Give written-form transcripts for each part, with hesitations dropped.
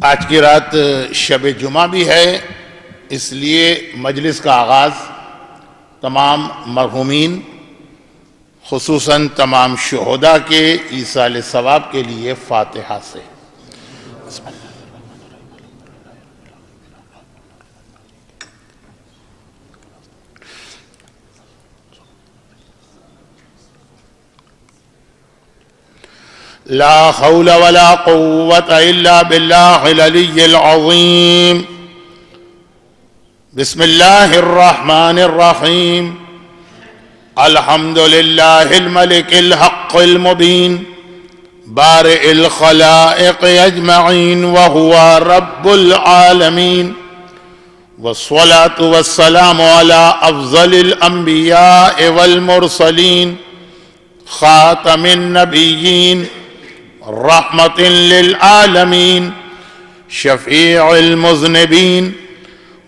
آج کی رات شب جمعہ بھی ہے، اس لیے مجلس کا آغاز تمام مرحومین خصوصاً تمام شہداء کے ایصال ثواب کے لیے فاتحہ سے۔ بسم اللہ۔ لا حول ولا قوة إلا بالله العلي العظيم۔ بسم الله الرحمن الرحيم۔ الحمد لله الملك الحق المبين بارئ الخلائق أجمعين وهو رب العالمين، والصلاة والسلام على أفضل الأنبياء والمرسلين خاتم النبيين رحمة للعالمين شفيع المذنبين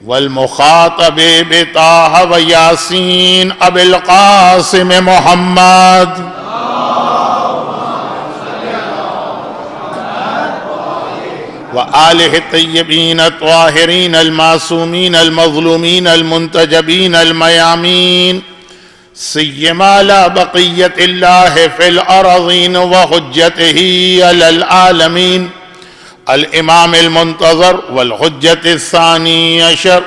والمخاطب بطه وياسين أبي القاسم محمد وآله الطيبين الطاهرين المعصومين المظلومين المنتجبين الميامين، سيما على بقية الله في الأرضين وحجته على العالمين الإمام المنتظر والحجة الثاني عشر،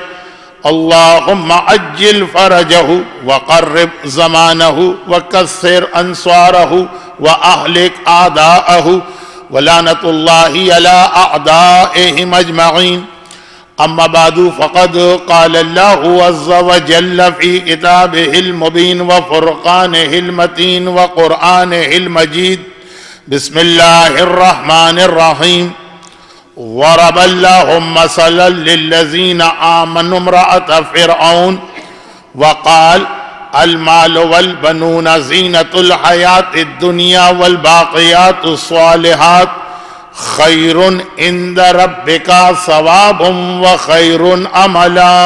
اللهم عجل فرجه وقرب زمانه وكثر أنصاره وأهلك أعداءه ولعنة الله على أعدائهم أجمعين. أما بعد، فقد قال الله عز وجل في كتابه المبين وفرقانه المتين وقرآنه المجيد، بسم الله الرحمن الرحيم: ضرب الله مثلا للذين آمنوا امرأة فرعون وقال المال والبنون زينة الحياة الدنيا والباقيات الصالحات خیر عند ربک ثواب و خیر عملا۔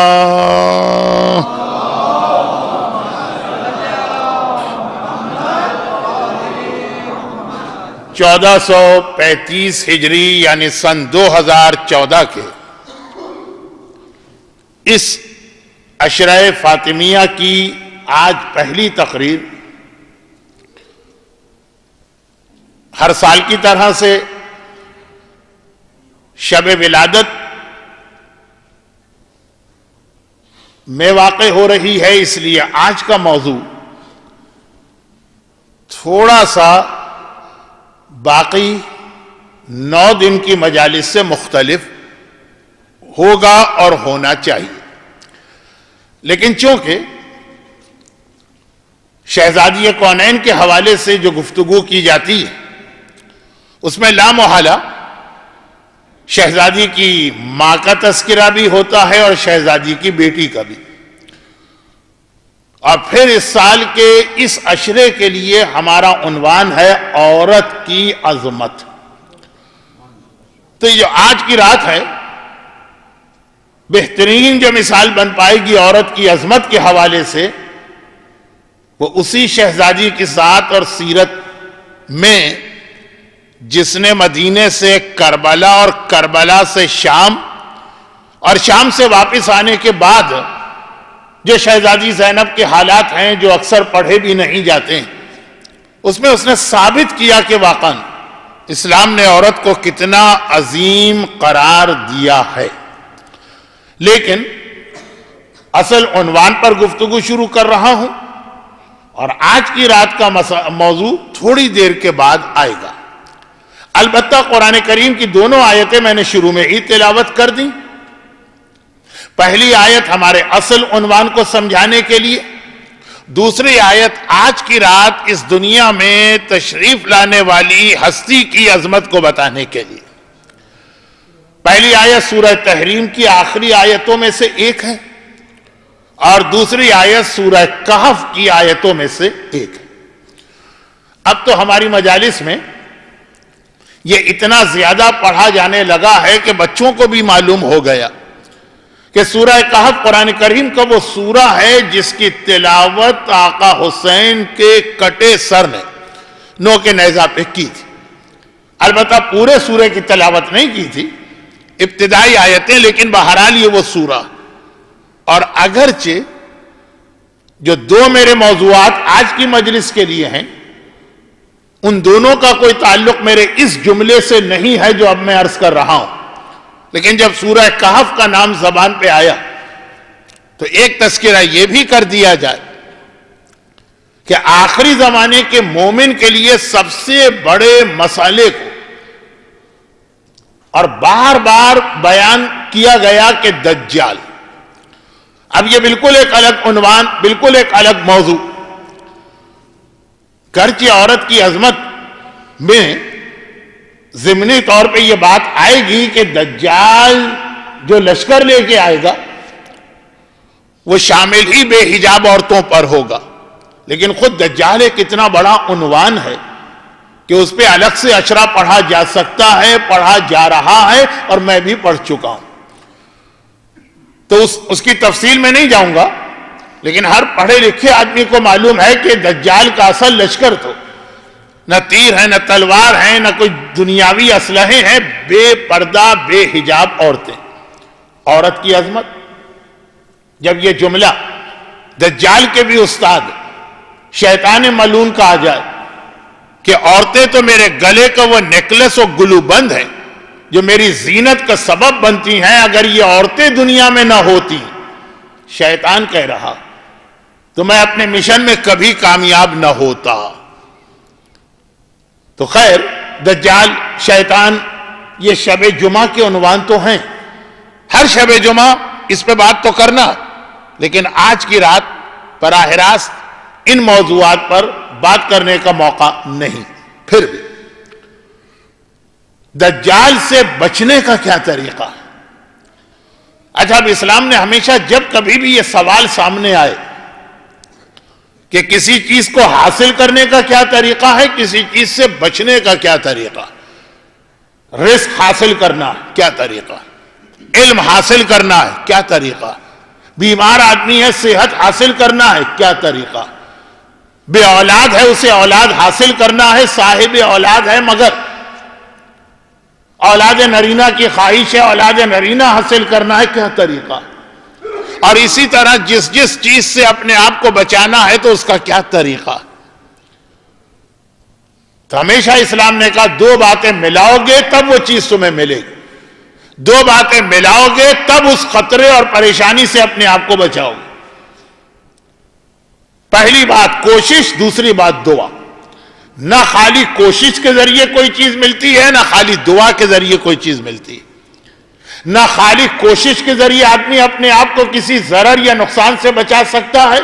1435 ہجری یعنی سن 2014 کے اس عشرہ فاطمیہ کی آج پہلی تقریر ہر سال کی طرح سے شب ولادت میں واقع ہو رہی ہے، اس لیے آج کا موضوع تھوڑا سا باقی 9 دن کی مجالس سے مختلف ہوگا اور ہونا چاہیے، لیکن چونکہ شہزادی کونین کے حوالے سے جو گفتگو کی جاتی ہے اس میں لا محالہ شہزادی کی ماں کا تذکرہ بھی ہوتا ہے اور شہزادی کی بیٹی کا بھی، اور پھر اس سال کے اس عشرے کے لیے ہمارا عنوان ہے عورت کی عظمت۔ تو یہ جو آج کی رات ہے، بہترین جو مثال بن پائے گی عورت کی عظمت کے حوالے سے، وہ اسی شہزادی کی ذات اور سیرت میں جس نے مدینے سے کربلا اور کربلا سے شام اور شام سے واپس آنے کے بعد جو شہزادی زینب کے حالات ہیں جو اکثر پڑھے بھی نہیں جاتے ہیں، اس میں اس نے ثابت کیا کہ واقعاً اسلام نے عورت کو کتنا عظیم قرار دیا ہے۔ لیکن اصل عنوان پر گفتگو شروع کر رہا ہوں، اور آج کی رات کا موضوع تھوڑی دیر کے بعد آئے گا۔ البتہ قرآن کریم کی دونوں آیتیں میں نے شروع میں ہی تلاوت کر دیں۔ پہلی آیت ہمارے اصل عنوان کو سمجھانے کے لیے، دوسری آیت آج کی رات اس دنیا میں تشریف لانے والی ہستی کی عظمت کو بتانے کے لیے۔ پہلی آیت سورہ تحریم کی آخری آیتوں میں سے ایک ہے، اور دوسری آیت سورہ کہف کی آیتوں میں سے ایک ہے۔ اب تو ہماری مجالس میں یہ اتنا زیادہ پڑھا جانے لگا ہے کہ بچوں کو بھی معلوم ہو گیا کہ سورہ کہف قرآن کریم کا وہ سورہ ہے جس کی تلاوت آقا حسین کے کٹے سر نے نو کے نیزہ پہ کی تھی۔ البتہ پورے سورے کی تلاوت نہیں کی تھی، ابتدائی آیتیں، لیکن بہرحال یہ وہ سورہ. اور اگرچہ جو دو میرے موضوعات آج کی مجلس کے لیے ہیں ان دونوں کا کوئی تعلق میرے اس جملے سے نہیں ہے جو اب میں عرض کر رہا ہوں، لیکن جب سورہ کہف کا نام زبان پہ آیا تو ایک تذکرہ یہ بھی کر دیا جائے کہ آخری زمانے کے مومن کے لیے سب سے بڑے مسئلے کو اور بار بار بیان کیا گیا کہ دجال. اب یہ بالکل ایک الگ عنوان، بالکل ایک الگ موضوع. گرچہ عورت کی عظمت میں ضمنی طور پہ یہ بات آئے گی کہ دجال جو لشکر لے کے آئے گا وہ شامل ہی بے حجاب عورتوں پر ہوگا، لیکن خود دجال ایک اتنا بڑا عنوان ہے کہ اس پہ الگ سے اشرا پڑھا جا سکتا ہے، پڑھا جا رہا ہے، اور میں بھی پڑھ چکا ہوں. تو اس کی تفصیل میں نہیں جاؤں گا، لیکن ہر پڑھے لکھے آدمی کو معلوم ہے کہ دجال کا اصل لشکر تو نہ تیر ہے، نہ تلوار ہے، نہ کوئی دنیاوی اسلحے ہیں، بے پردہ بے حجاب عورتیں. عورت کی عظمت، جب یہ جملہ دجال کے بھی استاد شیطان ملعون کہا جائے کہ عورتیں تو میرے گلے کا وہ نیکلس و گلو بند ہے جو میری زینت کا سبب بنتی ہیں، اگر یہ عورتیں دنیا میں نہ ہوتی، شیطان کہہ رہا، تو میں اپنے مشن میں کبھی کامیاب نہ ہوتا. تو خیر، دجال، شیطان، یہ شب جمعہ کے عنوان تو ہیں. ہر شب جمعہ اس پہ بات تو کرنا، لیکن آج کی رات براہ راست ان موضوعات پر بات کرنے کا موقع نہیں. پھر بھی دجال سے بچنے کا کیا طریقہ ہے؟ اچھا، اب اسلام نے ہمیشہ جب کبھی بھی یہ سوال سامنے آئے کہ کسی چیز کو حاصل کرنے کا کیا طریقہ ہے، کسی چیز سے بچنے کا کیا طریقہ، رزق حاصل کرنا ہے کیا طریقہ، علم حاصل کرنا ہے کیا طریقہ، بیمار آدمی ہے صحت حاصل کرنا ہے کیا طریقہ، بے اولاد ہے اسے اولاد حاصل کرنا ہے، صاحب اولاد ہے مگر اولاد نرینہ کی خواہش ہے، اولاد نرینہ حاصل کرنا ہے کیا طریقہ. اور اسی طرح جس چیز سے اپنے آپ کو بچانا ہے تو اس کا کیا طریقہ. تو ہمیشہ اسلام نے کہا دو باتیں ملاؤ گے تب وہ چیز تمہیں ملے گی، دو باتیں ملاؤ گے تب اس خطرے اور پریشانی سے اپنے آپ کو بچاؤ گے. پہلی بات کوشش، دوسری بات دعا. نہ خالی کوشش کے ذریعے کوئی چیز ملتی ہے، نہ خالی دعا کے ذریعے کوئی چیز ملتی ہے. نہ خالی کوشش کے ذریعے آدمی اپنے آپ کو کسی ضرر یا نقصان سے بچا سکتا ہے،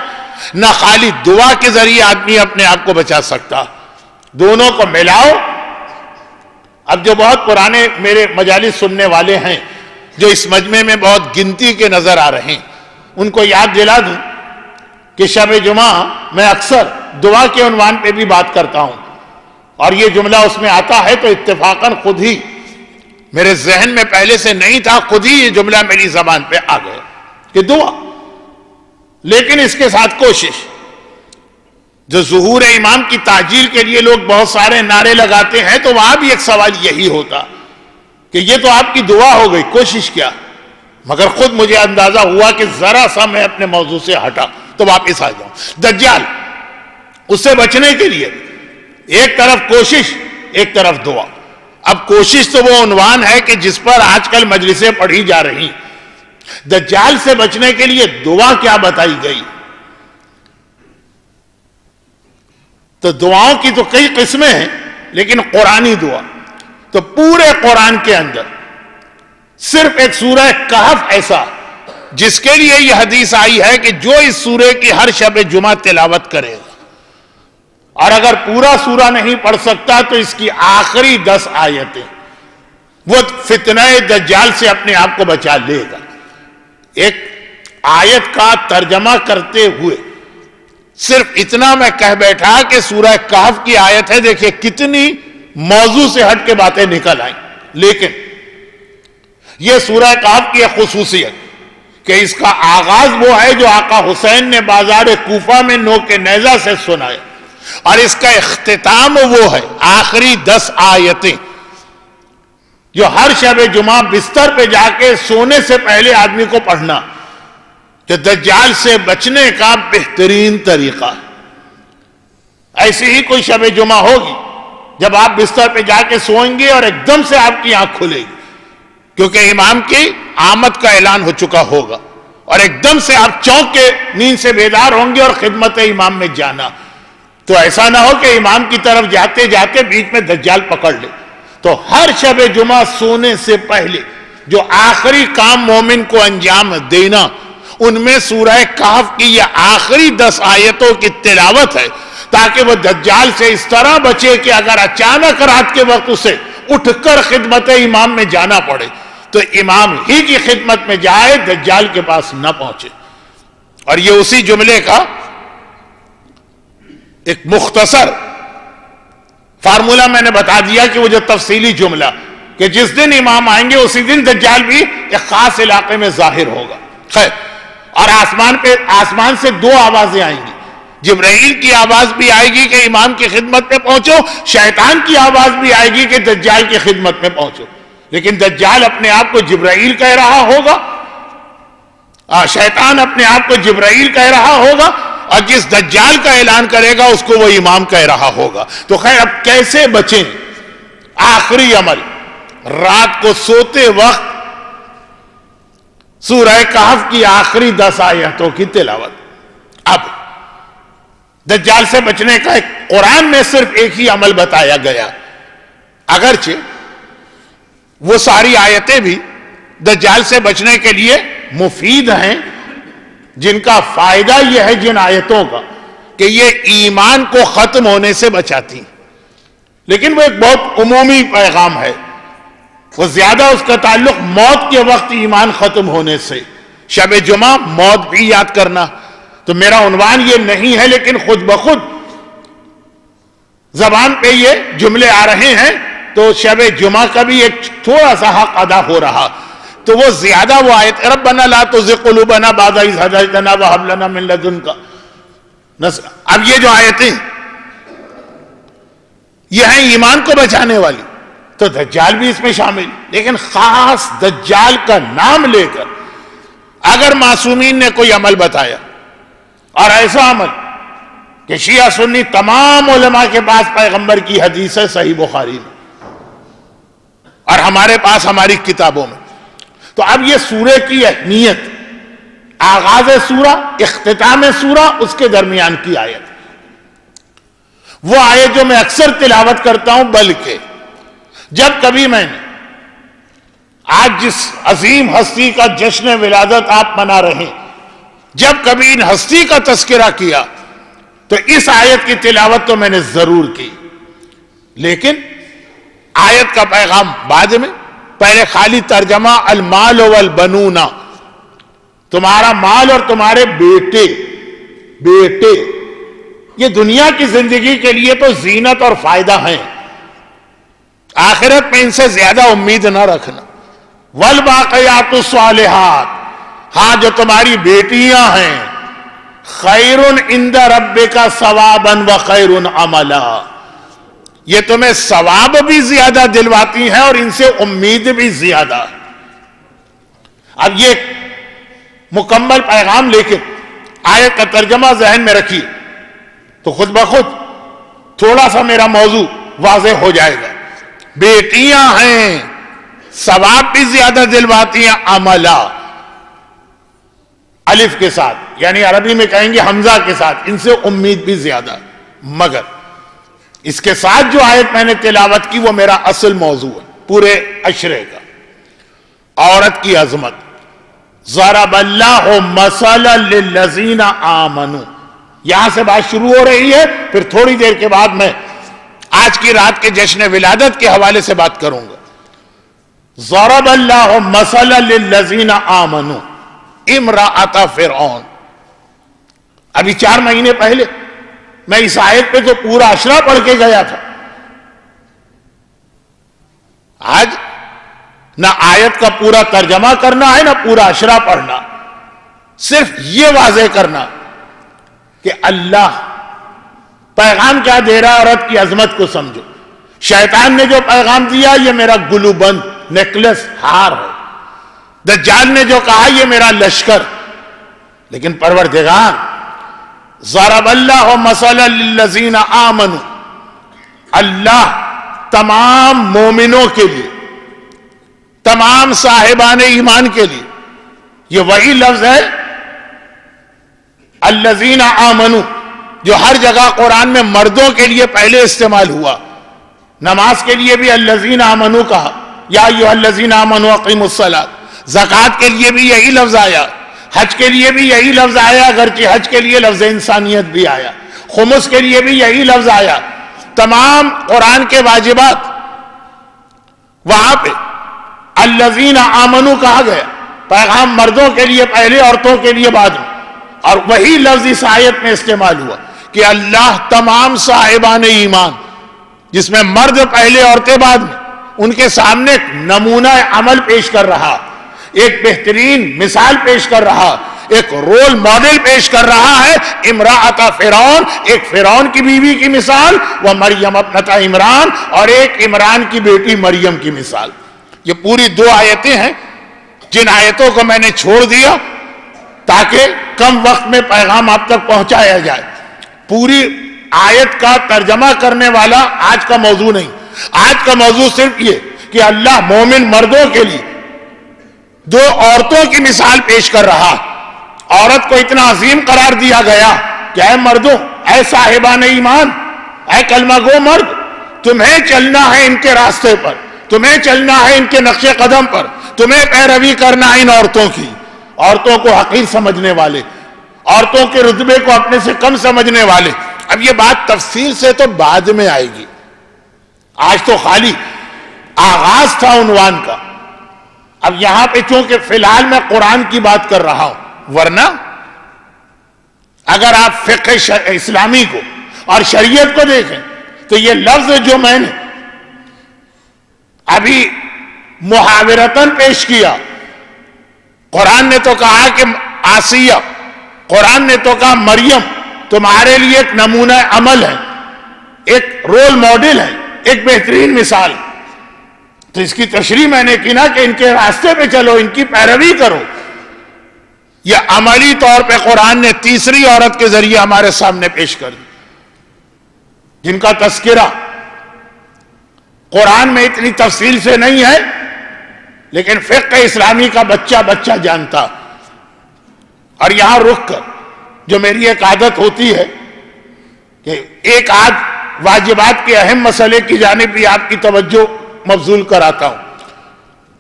نہ خالی دعا کے ذریعے آدمی اپنے آپ کو بچا سکتا. دونوں کو ملاؤ. اب جو بہت پرانے میرے مجالس سننے والے ہیں، جو اس مجمع میں بہت گنتی کے نظر آ رہے ہیں، ان کو یاد دلا دوں کہ شب جمعہ میں اکثر دعا کے عنوان پہ بھی بات کرتا ہوں، اور یہ جملہ اس میں آتا ہے تو اتفاقاً خود ہی میرے ذہن میں پہلے سے نہیں تھا، خود ہی یہ جملہ میری زبان پہ آ گیا کہ دعا. لیکن اس کے ساتھ کوشش. جو ظہور امام کی تعجیل کے لیے لوگ بہت سارے نعرے لگاتے ہیں تو وہاں بھی ایک سوال یہی ہوتا کہ یہ تو آپ کی دعا ہو گئی، کوشش کیا. مگر خود مجھے اندازہ ہوا کہ ذرا سا میں اپنے موضوع سے ہٹا تو واپس آ جاؤں. دجال، اس سے بچنے کے لیے ایک طرف کوشش، ایک طرف دعا. اب کوشش تو وہ عنوان ہے کہ جس پر آج کل مجلسیں پڑھی جا رہی. دجال سے بچنے کے لیے دعا کیا بتائی گئی؟ تو دعاؤں کی تو کئی قسمیں ہیں، لیکن قرآنی دعا تو پورے قرآن کے اندر صرف ایک سورہ کہف ایسا جس کے لیے یہ حدیث آئی ہے کہ جو اس سورے کی ہر شب جمعہ تلاوت کرے گا، اور اگر پورا سورہ نہیں پڑھ سکتا تو اس کی آخری 10 آیتیں وہ فتنہ دجال سے اپنے آپ کو بچا لے گا. ایک آیت کا ترجمہ کرتے ہوئے صرف اتنا میں کہہ بیٹھا کہ سورہ کہف کی آیت ہے، دیکھیں کتنی موضوع سے ہٹ کے باتیں نکل آئیں. لیکن یہ سورہ کہف کی ایک خصوصیت کہ اس کا آغاز وہ ہے جو آقا حسین نے بازار کوفہ میں نوک نیزہ سے سنائے، اور اس کا اختتام وہ ہے آخری 10 آیتیں جو ہر شب جمعہ بستر پہ جا کے سونے سے پہلے آدمی کو پڑھنا، کہ دجال سے بچنے کا بہترین طریقہ ہے۔ ایسی ہی کوئی شب جمعہ ہوگی جب آپ بستر پہ جا کے سوئیں گے اور ایک دم سے آپ کی آنکھ کھلے گی، کیونکہ امام کی آمد کا اعلان ہو چکا ہوگا، اور ایک دم سے آپ چونک کے نیند سے بیدار ہوں گے اور خدمت امام میں جانا۔ تو ایسا نہ ہو کہ امام کی طرف جاتے جاتے بیچ میں دجال پکڑ لے۔ تو ہر شب جمعہ سونے سے پہلے جو آخری کام مومن کو انجام دینا، ان میں سورہ کہف کی یہ آخری 10 آیتوں کی تلاوت ہے، تاکہ وہ دجال سے اس طرح بچے کہ اگر اچانک رات کے وقت اسے اٹھ کر خدمت امام میں جانا پڑے تو امام ہی کی خدمت میں جائے، دجال کے پاس نہ پہنچے۔ اور یہ اسی جملے کا ایک مختصر فارمولا میں نے بتا دیا کہ وہ جو تفصیلی جملہ کہ جس دن امام آئیں گے اسی دن دجال بھی ایک خاص علاقے میں ظاہر ہوگا۔ خیر، اور آسمان سے 2 آوازیں آئیں گی، جبرائیل کی آواز بھی آئے گی کہ امام کی خدمت میں پہنچو، شیطان کی آواز بھی آئے گی کہ دجال کی خدمت میں پہنچو۔ لیکن دجال اپنے آپ کو جبرائیل کہہ رہا ہوگا، شیطان اپنے آپ کو جبرائیل کہہ رہا ہوگا، اور جس دجال کا اعلان کرے گا اس کو وہ امام کہہ رہا ہوگا۔ تو خیر، اب کیسے بچیں؟ آخری عمل، رات کو سوتے وقت سورہ کہف کی آخری 10 آیتوں کی تلاوت۔ اب دجال سے بچنے کا قرآن میں صرف ایک ہی عمل بتایا گیا، اگرچہ وہ ساری آیتیں بھی دجال سے بچنے کے لیے مفید ہیں، جن کا فائدہ یہ ہے جن آیتوں کا کہ یہ ایمان کو ختم ہونے سے بچاتی، لیکن وہ ایک بہت عمومی پیغام ہے، وہ زیادہ اس کا تعلق موت کے وقت ایمان ختم ہونے سے۔ شب جمعہ موت بھی یاد کرنا، تو میرا عنوان یہ نہیں ہے، لیکن خود بخود زبان پہ یہ جملے آ رہے ہیں تو شب جمعہ کا بھی ایک تھوڑا سا حق ادا ہو رہا۔ تو وہ زیادہ وہ آیت ربنا لا تزغ قلوبنا بعد اذ ہدیتنا وہب لنا من لدنک، اب یہ جو آیتیں یہ ہیں ایمان کو بچانے والی، تو دجال بھی اس میں شامل، لیکن خاص دجال کا نام لے کر اگر معصومین نے کوئی عمل بتایا، اور ایسا عمل کہ شیعہ سنی تمام علماء کے پاس پیغمبر کی حدیث ہے صحیح بخاری میں اور ہمارے پاس ہماری کتابوں میں، تو اب یہ سورہ کی اہمیت، آغاز سورہ، اختتام سورہ، اس کے درمیان کی آیت، وہ آیت جو میں اکثر تلاوت کرتا ہوں، بلکہ جب کبھی میں نے آج جس عظیم ہستی کا جشن ولادت آپ منا رہے ہیں، جب کبھی ان ہستی کا تذکرہ کیا تو اس آیت کی تلاوت تو میں نے ضرور کی، لیکن آیت کا پیغام بعد میں، پہلے خالی ترجمہ المال والبنون، تمہارا مال اور تمہارے بیٹے یہ دنیا کی زندگی کے لیے تو زینت اور فائدہ ہیں، آخرت میں ان سے زیادہ امید نہ رکھنا۔ والباقیات الصالحات، ہاں جو تمہاری بیٹیاں ہیں، خیر عند ربک ثوابا وخیر عملا، یہ تمہیں ثواب بھی زیادہ دلواتی ہیں اور ان سے امید بھی زیادہ۔ اب یہ مکمل پیغام لے کے آیت کا ترجمہ ذہن میں رکھیے تو خود بخود تھوڑا سا میرا موضوع واضح ہو جائے گا۔ بیٹیاں ہیں، ثواب بھی زیادہ دلواتی ہیں، عملا الف کے ساتھ، یعنی عربی میں کہیں گے حمزہ کے ساتھ، ان سے امید بھی زیادہ۔ مگر اس کے ساتھ جو آیت میں نے تلاوت کی وہ میرا اصل موضوع ہے پورے عشرے کا، عورت کی عظمت۔ ضرب اللہ مثلا للذین آمنوا، یہاں سے بات شروع ہو رہی ہے، پھر تھوڑی دیر کے بعد میں آج کی رات کے جشن ولادت کے حوالے سے بات کروں گا۔ ضرب اللہ مثلا للذین آمنوا امرأۃ فرعون، ابھی 4 مہینے پہلے میں اس آیت پہ تو پورا عشرہ پڑھ کے گیا تھا، آج نہ آیت کا پورا ترجمہ کرنا ہے نہ پورا عشرہ پڑھنا، صرف یہ واضح کرنا کہ اللہ پیغام کیا دے رہا ہے، عورت کی عظمت کو سمجھو۔ شیطان نے جو پیغام دیا یہ میرا گلو بند نیکلس ہار ہے، دجال نے جو کہا یہ میرا لشکر، لیکن پروردگار ضرب اللہ مثلا للذین آمنوا، اللہ تمام مومنوں کے لیے، تمام صاحبان ایمان کے لیے، یہ وہی لفظ ہے الذین آمنوا جو ہر جگہ قرآن میں مردوں کے لیے پہلے استعمال ہوا۔ نماز کے لیے بھی الذین آمنوا کہا، یا ایھا الذین آمنوا اقیموا الصلاۃ، زکوٰۃ کے لیے بھی یہی لفظ آیا، حج کے لیے بھی یہی لفظ آیا، اگرچہ حج کے لیے لفظ انسانیت بھی آیا، خمس کے لیے بھی یہی لفظ آیا۔ تمام قرآن کے واجبات وہاں پہ الذین آمنوا کہا گیا، پیغام مردوں کے لیے پہلے، عورتوں کے لیے بعد میں، اور وہی لفظ اس آیت میں استعمال ہوا کہ اللہ تمام صاحبان ایمان، جس میں مرد پہلے عورتیں بعد میں، ان کے سامنے ایک نمونہ عمل پیش کر رہا، ایک بہترین مثال پیش کر رہا، ایک رول ماڈل پیش کر رہا ہے۔ امرأۃ فرعون، ایک فرعون کی بیوی کی مثال، وہ مریم ابنۃ عمران، اور ایک عمران کی بیٹی مریم کی مثال۔ یہ پوری 2 آیتیں ہیں جن آیتوں کو میں نے چھوڑ دیا تاکہ کم وقت میں پیغام آپ تک پہنچایا جائے۔ پوری آیت کا ترجمہ کرنے والا آج کا موضوع نہیں، آج کا موضوع صرف یہ کہ اللہ مومن مردوں کے لیے 2 عورتوں کی مثال پیش کر رہا۔ عورت کو اتنا عظیم قرار دیا گیا کہ اے مردوں، اے صاحبان ایمان، اے کلمہ گو مرد، تمہیں چلنا ہے ان کے راستے پر، تمہیں چلنا ہے ان کے نقش قدم پر، تمہیں پیروی کرنا ہے ان عورتوں کی۔ عورتوں کو حقیر سمجھنے والے، عورتوں کے رتبے کو اپنے سے کم سمجھنے والے، اب یہ بات تفصیل سے تو بعد میں آئے گی، آج تو خالی آغاز تھا عنوان کا۔ اب یہاں پہ چونکہ فی الحال میں قرآن کی بات کر رہا ہوں، ورنہ اگر آپ فقہ اسلامی کو اور شریعت کو دیکھیں تو یہ لفظ جو میں نے ابھی محاورتاً پیش کیا، قرآن نے تو کہا کہ آسیہ، قرآن نے تو کہا مریم تمہارے لیے ایک نمونہ عمل ہے، ایک رول ماڈل ہے، ایک بہترین مثال، تو اس کی تشریح میں نے کی نا کہ ان کے راستے پہ چلو، ان کی پیروی کرو۔ یہ عملی طور پہ قرآن نے تیسری عورت کے ذریعے ہمارے سامنے پیش کر دی، جن کا تذکرہ قرآن میں اتنی تفصیل سے نہیں ہے، لیکن فقہ اسلامی کا بچہ بچہ جانتا۔ اور یہاں رک کر جو میری ایک عادت ہوتی ہے کہ ایک آدھ واجبات کے اہم مسئلے کی جانب بھی آپ کی توجہ مبذول کراتا ہوں،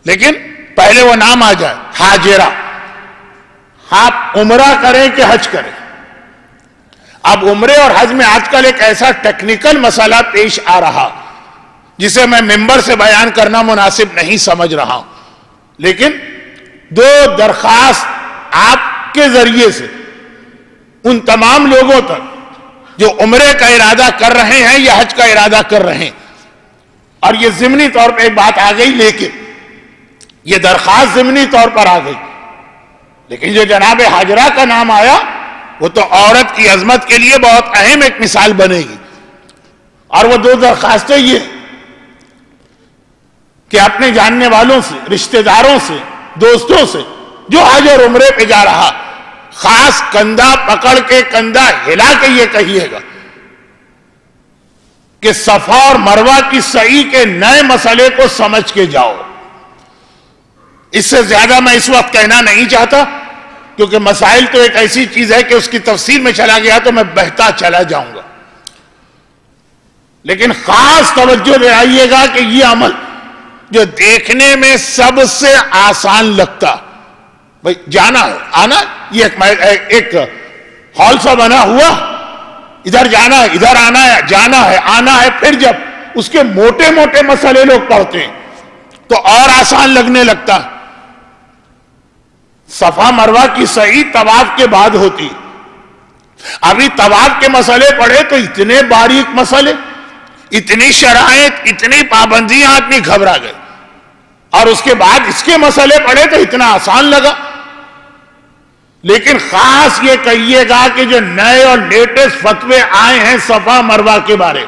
لیکن پہلے وہ نام آ جائے، حاجرہ۔ آپ عمرہ کریں کہ حج کریں؟ اب عمرے اور حج میں آج کل ایک ایسا ٹیکنیکل مسئلہ پیش آ رہا جسے میں ممبر سے بیان کرنا مناسب نہیں سمجھ رہا ہوں، لیکن 2 درخواست آپ کے ذریعے سے ان تمام لوگوں تک جو عمرے کا ارادہ کر رہے ہیں یا حج کا ارادہ کر رہے ہیں، اور یہ ضمنی طور پہ ایک بات آ گئی، لیکن یہ درخواست ضمنی طور پر آ گئی، لیکن جو جناب حاجرہ کا نام آیا وہ تو عورت کی عظمت کے لیے بہت اہم ایک مثال بنے گی۔ اور وہ 2 درخواستیں یہ کہ اپنے جاننے والوں سے، رشتہ داروں سے، دوستوں سے جو حج اور عمرے پہ جا رہا، خاص کندھا پکڑ کے، کندھا ہلا کے یہ کہیے گا کہ صفا اور مروہ کی سعی کے نئے مسئلے کو سمجھ کے جاؤ۔ اس سے زیادہ میں اس وقت کہنا نہیں چاہتا، کیونکہ مسائل تو ایک ایسی چیز ہے کہ اس کی تفصیل میں چلا گیا تو میں بہتا چلا جاؤں گا، لیکن خاص توجہ دلائیے گا کہ یہ عمل جو دیکھنے میں سب سے آسان لگتا، بھئی جانا ہے، آنا، یہ ایک ہال سا بنا ہوا، ادھر جانا ہے، ادھر آنا ہے، جانا ہے، آنا ہے، پھر جب اس کے موٹے موٹے مسئلے لوگ پڑھتے ہیں تو اور آسان لگنے لگتا۔ صفا مروہ کی سعی طواف کے بعد ہوتی، ابھی طواف کے مسئلے پڑھے تو اتنے باریک مسئلے، اتنی شرائط، اتنی پابندیاں، آدمی گھبرا گئے، اور اس کے بعد اس کے مسئلے پڑھے تو اتنا آسان لگا۔ لیکن خاص یہ کہیے گا کہ جو نئے اور لیٹسٹ فتوے آئے ہیں صفا مروہ کے بارے،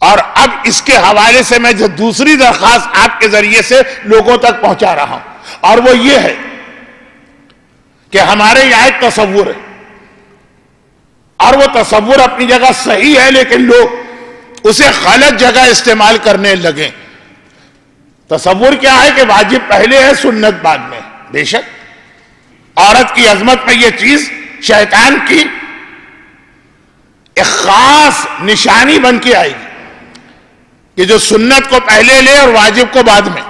اور اب اس کے حوالے سے میں جو دوسری درخواست آپ کے ذریعے سے لوگوں تک پہنچا رہا ہوں، اور وہ یہ ہے کہ ہمارے یہاں ایک تصور ہے، اور وہ تصور اپنی جگہ صحیح ہے، لیکن لوگ اسے غلط جگہ استعمال کرنے لگے۔ تصور کیا ہے کہ واجب پہلے ہے، سنت بعد میں۔ بے شک عورت کی عظمت میں یہ چیز شیطان کی ایک خاص نشانی بن کے آئے گی کہ جو سنت کو پہلے لے اور واجب کو بعد میں،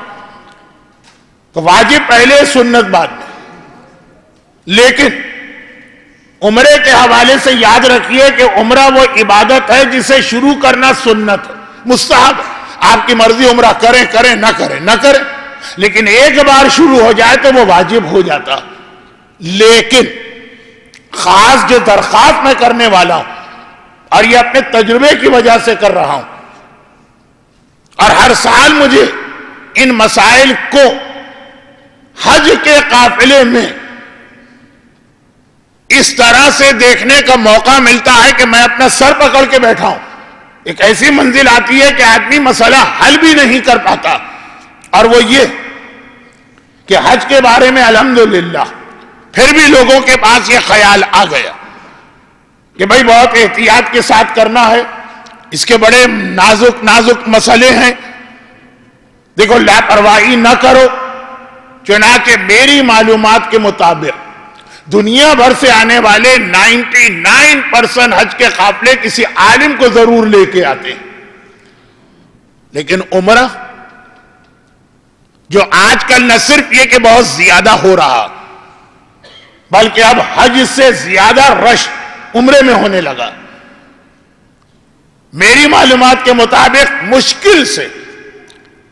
تو واجب پہلے سنت بعد میں۔ لیکن عمرے کے حوالے سے یاد رکھیے کہ عمرہ وہ عبادت ہے جسے شروع کرنا سنت ہے، مستحب ہے، آپ کی مرضی عمرہ کریں کریں نہ کریں نہ کریں، لیکن ایک بار شروع ہو جائے تو وہ واجب ہو جاتا۔ لیکن خاص جو درخواست میں کرنے والا ہوں، اور یہ اپنے تجربے کی وجہ سے کر رہا ہوں، اور ہر سال مجھے ان مسائل کو حج کے قافلے میں اس طرح سے دیکھنے کا موقع ملتا ہے کہ میں اپنا سر پکڑ کے بیٹھا ہوں۔ ایک ایسی منزل آتی ہے کہ آدمی مسئلہ حل بھی نہیں کر پاتا، اور وہ یہ کہ حج کے بارے میں الحمدللہ پھر بھی لوگوں کے پاس یہ خیال آ گیا کہ بھائی بہت احتیاط کے ساتھ کرنا ہے، اس کے بڑے نازک نازک مسئلے ہیں، دیکھو لاپرواہی نہ کرو۔ چنانچہ میری معلومات کے مطابق دنیا بھر سے آنے والے 99% حج کے قافلے کسی عالم کو ضرور لے کے آتے ہیں، لیکن عمرہ جو آج کل نہ صرف یہ کہ بہت زیادہ ہو رہا، بلکہ اب حج سے زیادہ رش عمرے میں ہونے لگا۔ میری معلومات کے مطابق مشکل سے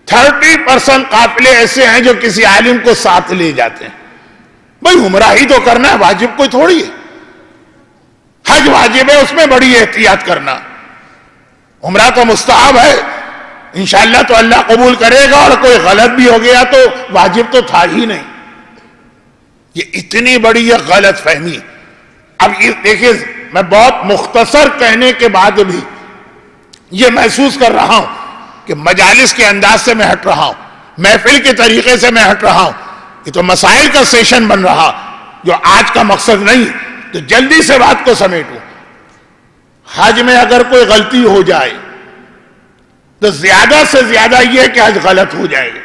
30% قافلے ایسے ہیں جو کسی عالم کو ساتھ لے جاتے ہیں۔ بھئی عمرہ ہی تو کرنا ہے، واجب کوئی تھوڑی ہے، حج واجب ہے، اس میں بڑی احتیاط کرنا، عمرہ تو مستحب ہے، انشاءاللہ تو اللہ قبول کرے گا، اور کوئی غلط بھی ہو گیا تو واجب تو تھا ہی نہیں۔ یہ اتنی بڑی یہ غلط فہمی۔ اب یہ دیکھیں، میں بہت مختصر کہنے کے بعد بھی یہ محسوس کر رہا ہوں کہ مجالس کے انداز سے میں ہٹ رہا ہوں، محفل کے طریقے سے میں ہٹ رہا ہوں، یہ تو مسائل کا سیشن بن رہا جو آج کا مقصد نہیں، تو جلدی سے بات کو سمیٹوں۔ حج میں اگر کوئی غلطی ہو جائے تو زیادہ سے زیادہ یہ کہ حج غلط ہو جائے گا۔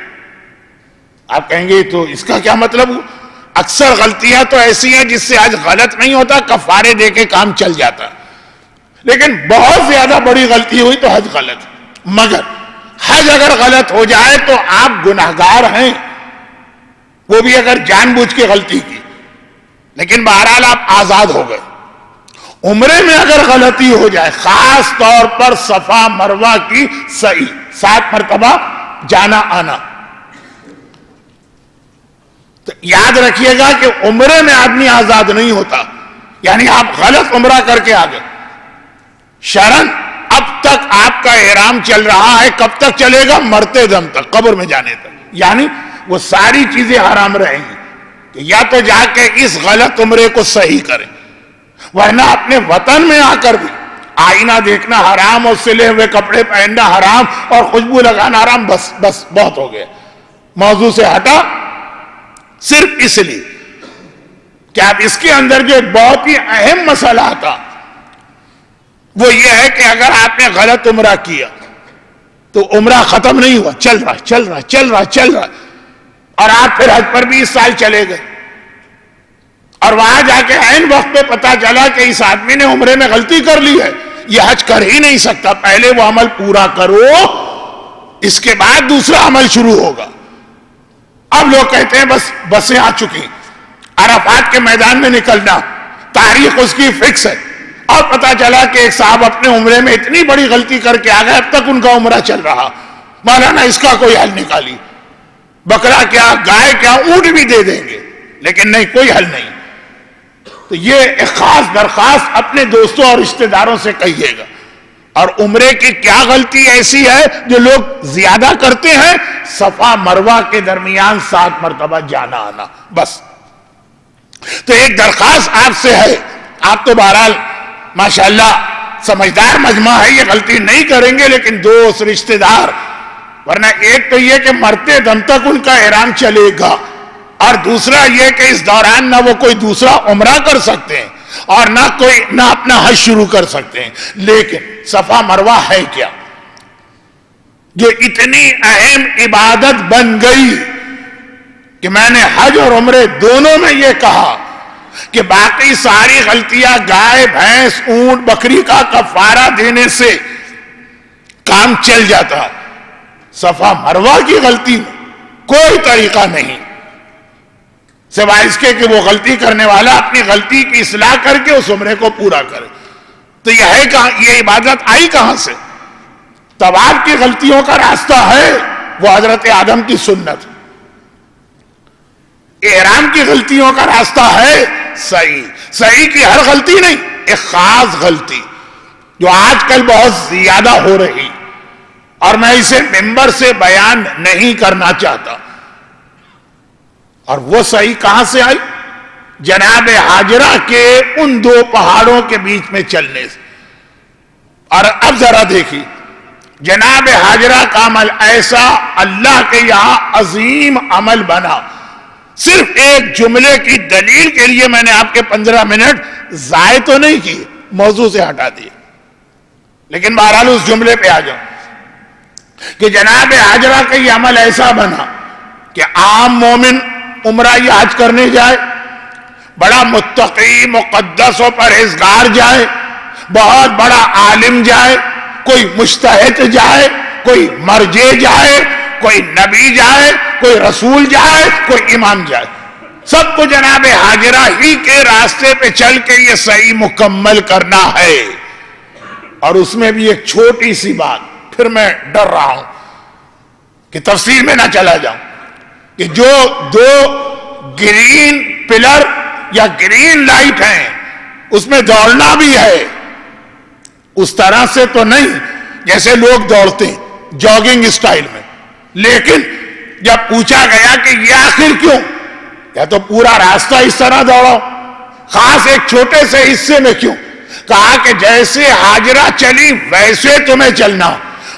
آپ کہیں گے تو اس کا کیا مطلب ہو؟ اکثر غلطیاں تو ایسی ہیں جس سے حج غلط نہیں ہوتا، کفارے دے کے کام چل جاتا، لیکن بہت زیادہ بڑی غلطی ہوئی تو حج غلط۔ مگر حج اگر غلط ہو جائے تو آپ گناہگار ہیں، وہ بھی اگر جان بوجھ کے غلطی کی، لیکن بہرحال آپ آزاد ہو گئے۔ عمرے میں اگر غلطی ہو جائے، خاص طور پر صفا مروہ کی سعی 7 مرتبہ جانا آنا، تو یاد رکھیے گا کہ عمرے میں آدمی آزاد نہیں ہوتا، یعنی آپ غلط عمرہ کر کے آ گئے، شرن اب تک آپ کا احرام چل رہا ہے، کب تک چلے گا؟ مرتے دم تک، قبر میں جانے تک، یعنی وہ ساری چیزیں حرام رہیں گی کہ یا تو جا کے اس غلط عمرے کو صحیح کریں، ورنہ اپنے وطن میں آ کر بھی آئینہ دیکھنا حرام، اور سلے ہوئے کپڑے پہننا حرام، اور خوشبو لگانا حرام، بس بہت ہو گیا۔ موضوع سے ہٹا صرف اس لیے کہ اب اس کے اندر جو ایک بہت ہی اہم مسئلہ آتا وہ یہ ہے کہ اگر آپ نے غلط عمرہ کیا تو عمرہ ختم نہیں ہوا، چل رہا، اور آپ پھر حج پر بھی اس سال چلے گئے، اور وہاں جا کے عین وقت پہ پتا چلا کہ اس آدمی نے عمرے میں غلطی کر لی ہے، یہ حج کر ہی نہیں سکتا، پہلے وہ عمل پورا کرو، اس کے بعد دوسرا عمل شروع ہوگا۔ اب لوگ کہتے ہیں بس بسیں آ چکی، عرفات کے میدان میں نکلنا، تاریخ اس کی فکس ہے، اور پتا چلا کہ ایک صاحب اپنے عمرے میں اتنی بڑی غلطی کر کے آ گئے، اب تک ان کا عمرہ چل رہا، مولانا اس کا کوئی حل نکالی، بکرا کیا، گائے کیا، اونٹ بھی دے دیں گے، لیکن نہیں، کوئی حل نہیں۔ تو یہ ایک خاص درخواست اپنے دوستوں اور رشتہ داروں سے کہیے گا۔ اور عمرے کی کیا غلطی ایسی ہے جو لوگ زیادہ کرتے ہیں؟ صفا مروہ کے درمیان 7 مرتبہ جانا آنا، بس۔ تو ایک درخواست آپ سے ہے، آپ تو بہرحال ماشاءاللہ سمجھدار مجمع ہے، یہ غلطی نہیں کریں گے، لیکن دوست رشتہ دار، ورنہ ایک تو یہ کہ مرتے دم تک ان کا احرام چلے گا، اور دوسرا یہ کہ اس دوران نہ وہ کوئی دوسرا عمرہ کر سکتے ہیں اور نہ اپنا حج شروع کر سکتے ہیں۔ لیکن صفا مروہ ہے کیا؟ یہ اتنی اہم عبادت بن گئی کہ میں نے حج اور عمرے دونوں میں یہ کہا کہ باقی ساری غلطیاں گائے بھینس اونٹ بکری کا کفارہ دینے سے کام چل جاتا، صفا مروہ کی غلطی میں کوئی طریقہ نہیں سوائے اس کے کہ وہ غلطی کرنے والا اپنی غلطی کی اصلاح کر کے اس عمرے کو پورا کرے۔ تو یہ ہے کہاں؟ یہ عبادت آئی کہاں سے؟ طواف کی غلطیوں کا راستہ ہے وہ حضرت آدم کی سنت، احرام کی غلطیوں کا راستہ ہے صحیح کی ہر غلطی نہیں، ایک خاص غلطی جو آج کل بہت زیادہ ہو رہی اور میں اسے ممبر سے بیان نہیں کرنا چاہتا، اور وہ صحیح کہاں سے آئی؟ جناب حاجرہ کے ان دو پہاڑوں کے بیچ میں چلنے سے۔ اور اب ذرا دیکھیے، جناب حاجرہ کا عمل ایسا اللہ کے یہاں عظیم عمل بنا، صرف ایک جملے کی دلیل کے لیے میں نے آپ کے 15 منٹ ضائع تو نہیں کیے، موضوع سے ہٹا دیے، لیکن بہرحال اس جملے پہ آ جاؤں کہ جناب حاجرہ کا یہ عمل ایسا بنا کہ عام مومن عمرہ یا حج کرنے جائے، بڑا متقی مقدس و پرہیزگار جائے، بہت بڑا عالم جائے، کوئی مجتہد جائے، کوئی مرجع جائے، کوئی نبی جائے، کوئی رسول جائے، کوئی امام جائے، سب کو جناب حاجرہ ہی کے راستے پہ چل کے یہ صحیح مکمل کرنا ہے۔ اور اس میں بھی ایک چھوٹی سی بات، پھر میں ڈر رہا ہوں کہ تفصیل میں نہ چلا جاؤں، کہ جو دو گرین پلر یا گرین لائٹ ہیں اس میں دوڑنا بھی ہے، اس طرح سے تو نہیں جیسے لوگ دوڑتے ہیں جاگنگ اسٹائل میں، لیکن جب پوچھا گیا کہ یہ آخر کیوں، یا تو پورا راستہ اس طرح دوڑو، خاص ایک چھوٹے سے حصے میں کیوں؟ کہا کہ جیسے حاجرہ چلی ویسے تمہیں چلنا،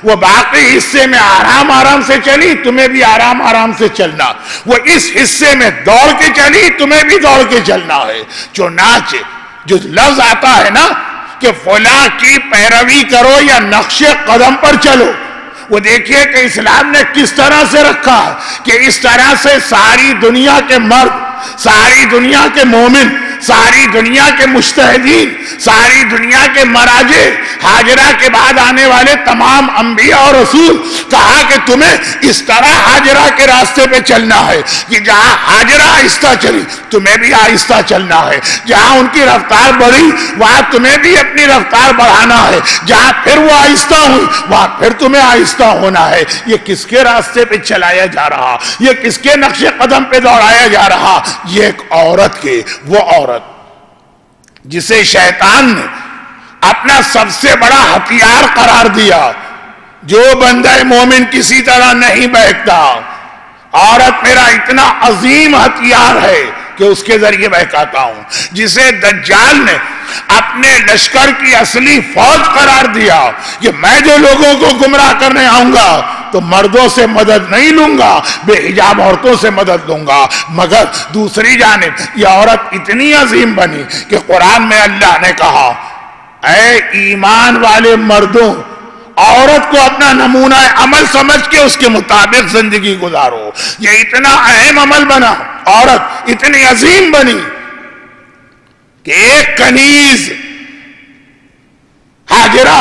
وہ باقی حصے میں آرام سے چلی، تمہیں بھی آرام سے چلنا، وہ اس حصے میں دوڑ کے چلی، تمہیں بھی دوڑ کے چلنا ہے۔ چنانچہ جو لفظ آتا ہے نا کہ فلاں کی پیروی کرو یا نقش قدم پر چلو، وہ دیکھیے کہ اسلام نے کس طرح سے رکھا ہے کہ اس طرح سے ساری دنیا کے مرد، ساری دنیا کے مومن، ساری دنیا کے مجتہدین، ساری دنیا کے مراجع، حاجرہ کے بعد آنے والے تمام انبیاء اور رسول، کہا کہ تمہیں اس طرح حاجرہ کے راستے پہ چلنا ہے کہ جہاں حاجرہ آہستہ چلی تمہیں بھی آہستہ چلنا ہے، جہاں ان کی رفتار بڑھی وہاں تمہیں بھی اپنی رفتار بڑھانا ہے، جہاں پھر وہ آہستہ ہوئی وہاں پھر تمہیں آہستہ ہونا ہے۔ یہ کس کے راستے پہ چلایا جا رہا؟ یہ کس کے نقش قدم پہ دوڑایا جا رہا؟ یہ ایک عورت کے، وہ عورت جسے شیطان نے اپنا سب سے بڑا ہتھیار قرار دیا، جو بندہ مومن کسی طرح نہیں بہکتا، عورت میرا اتنا عظیم ہتھیار ہے کہ اس کے ذریعے بہکاتا ہوں، جسے دجال نے اپنے لشکر کی اصلی فوج قرار دیا کہ میں جو لوگوں کو گمراہ کرنے آؤں گا تو مردوں سے مدد نہیں لوں گا، بے حجاب عورتوں سے مدد لوں گا۔ مگر دوسری جانب یہ عورت اتنی عظیم بنی کہ قرآن میں اللہ نے کہا اے ایمان والے مردوں، عورت کو اپنا نمونہ عمل سمجھ کے اس کے مطابق زندگی گزارو۔ یہ اتنا اہم عمل بنا، عورت اتنی عظیم بنی کہ ایک کنیز حاجرہ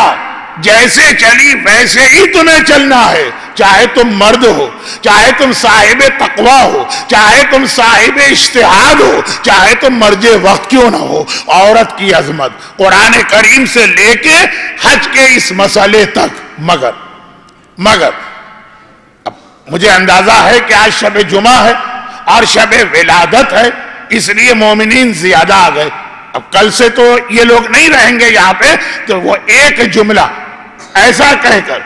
جیسے چلی ویسے ہی تمہیں چلنا ہے، چاہے تم مرد ہو، چاہے تم صاحب تقوی ہو، چاہے تم صاحب اجتہاد ہو، چاہے تم مرجع وقت کیوں نہ ہو۔ عورت کی عظمت قرآن کریم سے لے کے حج کے اس مسئلے تک، مگر اب مجھے اندازہ ہے کہ آج شب جمعہ ہے اور شب ولادت ہے، اس لیے مومنین زیادہ آ گئے۔ اب کل سے تو یہ لوگ نہیں رہیں گے یہاں پہ، تو وہ ایک جملہ ایسا کہہ کر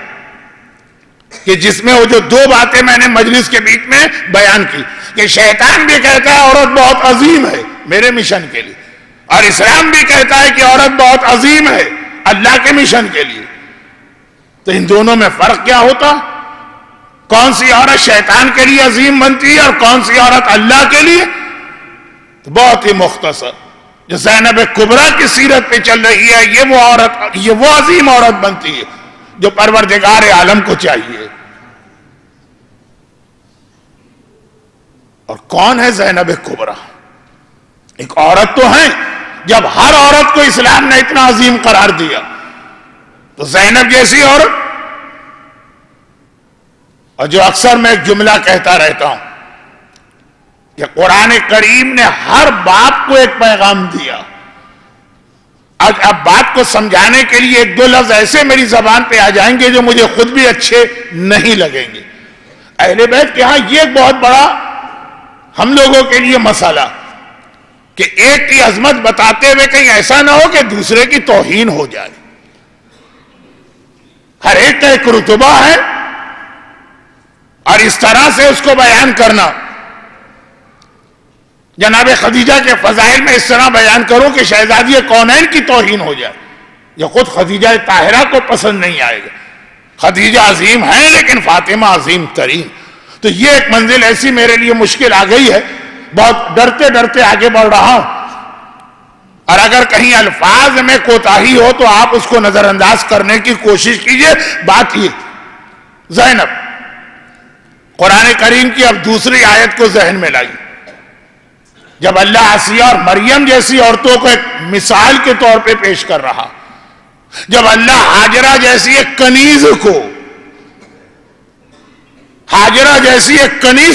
کہ جس میں وہ جو دو باتیں میں نے مجلس کے بیچ میں بیان کی کہ شیطان بھی کہتا ہے عورت بہت عظیم ہے میرے مشن کے لیے، اور اسلام بھی کہتا ہے کہ عورت بہت عظیم ہے اللہ کے مشن کے لیے. تو ان دونوں میں فرق کیا ہوتا؟ کون سی عورت شیطان کے لیے عظیم بنتی ہے اور کون سی عورت اللہ کے لیے؟ تو بہت ہی مختصر، جو زینب کبریٰ کی سیرت پہ چل رہی ہے، یہ وہ عظیم عورت بنتی ہے جو پروردگار عالم کو چاہیے. اور کون ہے زینب کبریٰ؟ ایک عورت تو ہے. جب ہر عورت کو اسلام نے اتنا عظیم قرار دیا تو زینب جیسی عورت. اور جو اکثر میں ایک جملہ کہتا رہتا ہوں کہ قرآن کریم نے ہر باپ کو ایک پیغام دیا. اب بات کو سمجھانے کے لیے ایک دو لفظ ایسے میری زبان پہ آ جائیں گے جو مجھے خود بھی اچھے نہیں لگیں گے. اہل بیت کے ہاں یہ ایک بہت بڑا ہم لوگوں کے لیے مسئلہ کہ ایک کی عظمت بتاتے ہوئے کہیں ایسا نہ ہو کہ دوسرے کی توہین ہو جائے. ہر ایک کا ایک رتبہ ہے اور اس طرح سے اس کو بیان کرنا. جناب خدیجہ کے فضائل میں اس طرح بیان کروں کہ شہزادی کونین کی توہین ہو جائے، یہ خود خدیجہ طاہرہ کو پسند نہیں آئے گا. خدیجہ عظیم ہے لیکن فاطمہ عظیم ترین. تو یہ ایک منزل ایسی میرے لیے مشکل آ گئی ہے، بہت ڈرتے ڈرتے آگے بڑھ رہا ہوں. اور اگر کہیں الفاظ میں کوتاہی ہو تو آپ اس کو نظر انداز کرنے کی کوشش کیجئے. بات یہ زینب قرآن کریم کی اب دوسری آیت کو ذہن میں لائی. جب اللہ آسیہ اور مریم جیسی عورتوں کو ایک مثال کے طور پہ پیش کر رہا، جب اللہ ہاجرہ جیسی ایک کنیز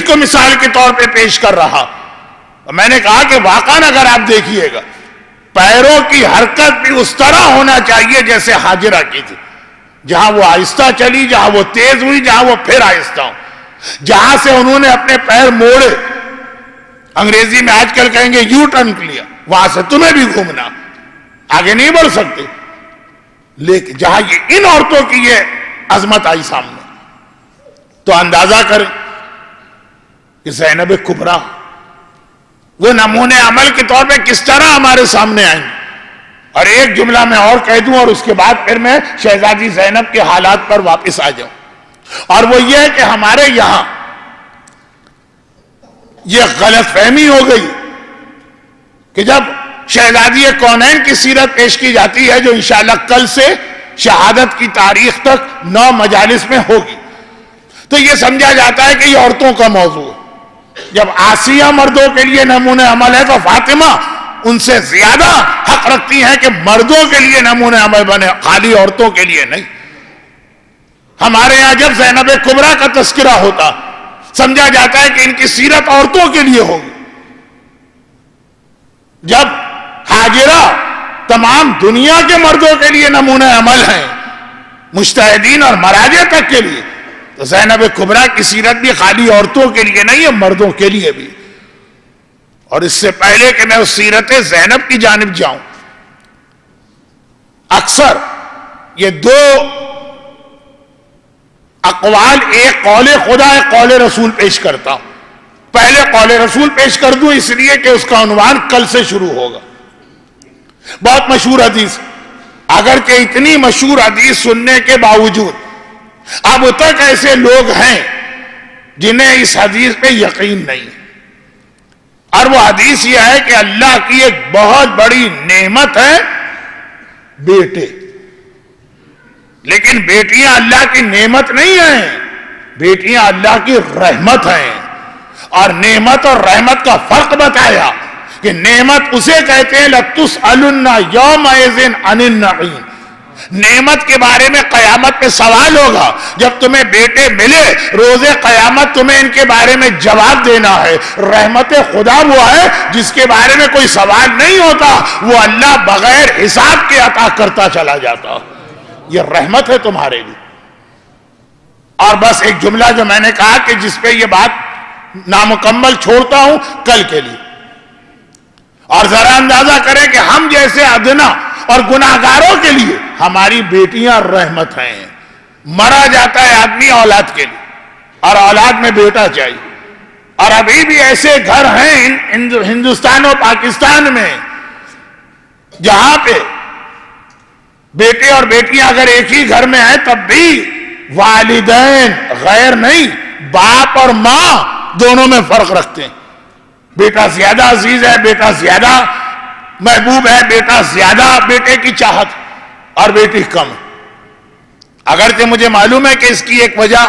کو مثال کے طور پہ پیش کر رہا، میں نے کہا کہ واقعاً اگر آپ دیکھیے گا پیروں کی حرکت بھی اس طرح ہونا چاہیے جیسے ہاجرہ کی تھی. جہاں وہ آہستہ چلی، جہاں وہ تیز ہوئی، جہاں وہ پھر آہستہ ہو، جہاں سے انہوں نے اپنے پیر موڑے، انگریزی میں آج کل کہیں گے یو ٹرن لیا، وہاں سے تمہیں بھی گھومنا، آگے نہیں بڑھ سکتے. لیکن جہاں یہ ان عورتوں کی یہ عظمت آئی سامنے تو اندازہ کریں کہ زینب کبریٰ وہ نمونے عمل کے طور پہ کس طرح ہمارے سامنے آئیں. اور ایک جملہ میں اور کہہ دوں اور اس کے بعد پھر میں شہزادی زینب کے حالات پر واپس آ جاؤں. اور وہ یہ ہے کہ ہمارے یہاں یہ غلط فہمی ہو گئی کہ جب شہزادی کونین کی سیرت پیش کی جاتی ہے جو انشاءاللہ کل سے شہادت کی تاریخ تک 9 مجالس میں ہوگی، تو یہ سمجھا جاتا ہے کہ یہ عورتوں کا موضوع ہے. جب آسیہ مردوں کے لیے نمونہ عمل ہے تو فاطمہ ان سے زیادہ حق رکھتی ہیں کہ مردوں کے لیے نمونہ عمل بنے، خالی عورتوں کے لیے نہیں. ہمارے یہاں جب زینب کبریٰ کا تذکرہ ہوتا سمجھا جاتا ہے کہ ان کی سیرت عورتوں کے لیے ہوگی. جب ہاجرہ تمام دنیا کے مردوں کے لیے نمونہ عمل ہیں، مجتہدین اور مراجع تک کے لیے، تو زینب کبریٰ کی سیرت بھی خالی عورتوں کے لیے نہیں ہے، مردوں کے لیے بھی. اور اس سے پہلے کہ میں اس سیرت زینب کی جانب جاؤں، اکثر یہ 2 اقوال، ایک قول خدا ایک قول رسول پیش کرتا ہوں. پہلے قول رسول پیش کر دوں اس لیے کہ اس کا عنوان کل سے شروع ہوگا. بہت مشہور حدیث، اگرچہ اتنی مشہور حدیث سننے کے باوجود اب تک ایسے لوگ ہیں جنہیں اس حدیث پہ یقین نہیں. اور وہ حدیث یہ ہے کہ اللہ کی ایک بہت بڑی نعمت ہے بیٹے، لیکن بیٹیاں اللہ کی نعمت نہیں ہیں، بیٹیاں اللہ کی رحمت ہیں. اور نعمت اور رحمت کا فرق بتایا کہ نعمت اسے کہتے ہیں لَتُسْأَلُنَّ يَوْمَئِذٍ عَنِ النَّعِيمِ. نعمت کے بارے میں قیامت پہ سوال ہوگا. جب تمہیں بیٹے ملے روز قیامت تمہیں ان کے بارے میں جواب دینا ہے. رحمت خدا وہ ہے جس کے بارے میں کوئی سوال نہیں ہوتا، وہ اللہ بغیر حساب کے عطا کرتا چلا جاتا. یہ رحمت ہے تمہارے لیے. اور بس ایک جملہ جو میں نے کہا کہ جس پہ یہ بات نامکمل چھوڑتا ہوں کل کے لیے. اور ذرا اندازہ کریں کہ ہم جیسے ادنا اور گناہگاروں کے لیے ہماری بیٹیاں رحمت ہیں. مرا جاتا ہے آدمی اولاد کے لیے اور اولاد میں بیٹا چاہیے. اور ابھی بھی ایسے گھر ہیں ہندوستان اور پاکستان میں جہاں پہ بیٹے اور بیٹیاں اگر ایک ہی گھر میں ہیں تب بھی والدین غیر نہیں، باپ اور ماں دونوں میں فرق رکھتے ہیں. بیٹا زیادہ عزیز ہے، بیٹا زیادہ محبوب ہے، بیٹا زیادہ بیٹے کی چاہت اور بیٹی کم. اگرچہ مجھے معلوم ہے کہ اس کی ایک وجہ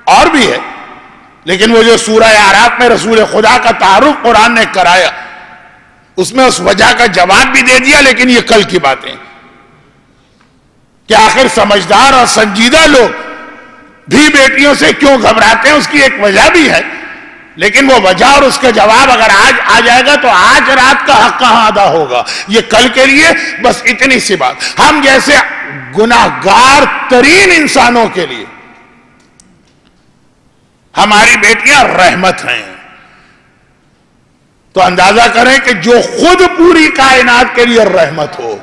اور بھی ہے، لیکن وہ جو سورہ اعراف میں رسول خدا کا تعارف قرآن نے کرایا اس میں اس وجہ کا جواب بھی دے دیا. لیکن یہ کل کی باتیں کہ آخر سمجھدار اور سنجیدہ لوگ بھی بیٹیوں سے کیوں گھبراتے ہیں اس کی ایک وجہ بھی ہے، لیکن وہ وجہ اور اس کا جواب اگر آج آ جائے گا تو آج رات کا حق کہاں ادا ہوگا. یہ کل کے لیے بس اتنی سی بات. ہم جیسے گناہگار ترین انسانوں کے لیے ہماری بیٹیاں رحمت ہیں. تو اندازہ کریں کہ جو خود پوری کائنات کے لیے رحمت ہو.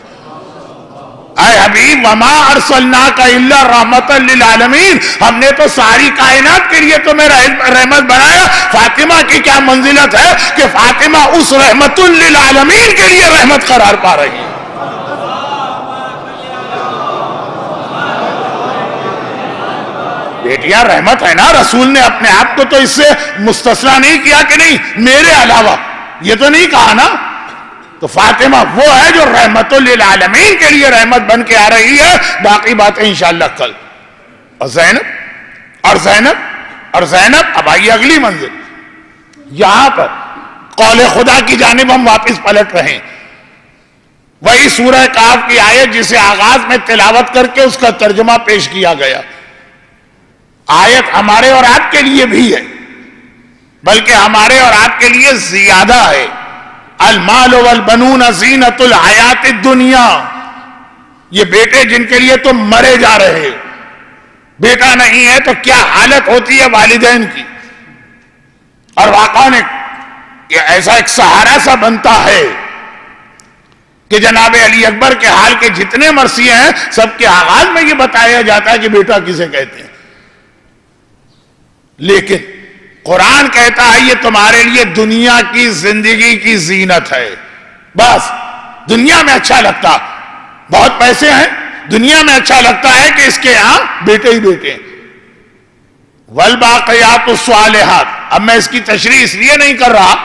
اے حبیب وما ارسلناک الا رحمتا للعالمین، ہم نے تو ساری کائنات کے لیے تمہیں رحمت بنایا. فاطمہ کی کیا منزلت ہے کہ فاطمہ اس رحمت للعالمین کے لیے رحمت قرار پا رہی ہے. بیٹیاں رحمت ہے نا. رسول نے اپنے آپ کو تو اس سے مستثنا نہیں کیا کہ نہیں میرے علاوہ، یہ تو نہیں کہا نا. تو فاطمہ وہ ہے جو رحمت للعالمین کے لیے رحمت بن کے آ رہی ہے. باقی باتیں انشاءاللہ کل. اور زینب اب آئیے اگلی منزل. یہاں پر قول خدا کی جانب ہم واپس پلٹ رہے ہیں. وہی سورہ کہف کی آیت جسے آغاز میں تلاوت کر کے اس کا ترجمہ پیش کیا گیا. آیت ہمارے اور آپ کے لیے بھی ہے، بلکہ ہمارے اور آپ کے لیے زیادہ ہے. المال والبنون زینت الحیات الدنیا. یہ بیٹے جن کے لیے تم مرے جا رہے، بیٹا نہیں ہے تو کیا حالت ہوتی ہے والدین کی. اور واقعا ایسا ایک سہارا سا بنتا ہے کہ جناب علی اکبر کے حال کے جتنے مرثیے ہیں سب کے آغاز میں یہ بتایا جاتا ہے کہ بیٹا کسے کہتے ہیں. لیکن قرآن کہتا ہے یہ تمہارے لیے دنیا کی زندگی کی زینت ہے. بس دنیا میں اچھا لگتا، بہت پیسے ہیں، دنیا میں اچھا لگتا ہے کہ اس کے یہاں بیٹے ہی بیٹے ہیں. والباقیات الصالحات. اب میں اس کی تشریح اس لیے نہیں کر رہا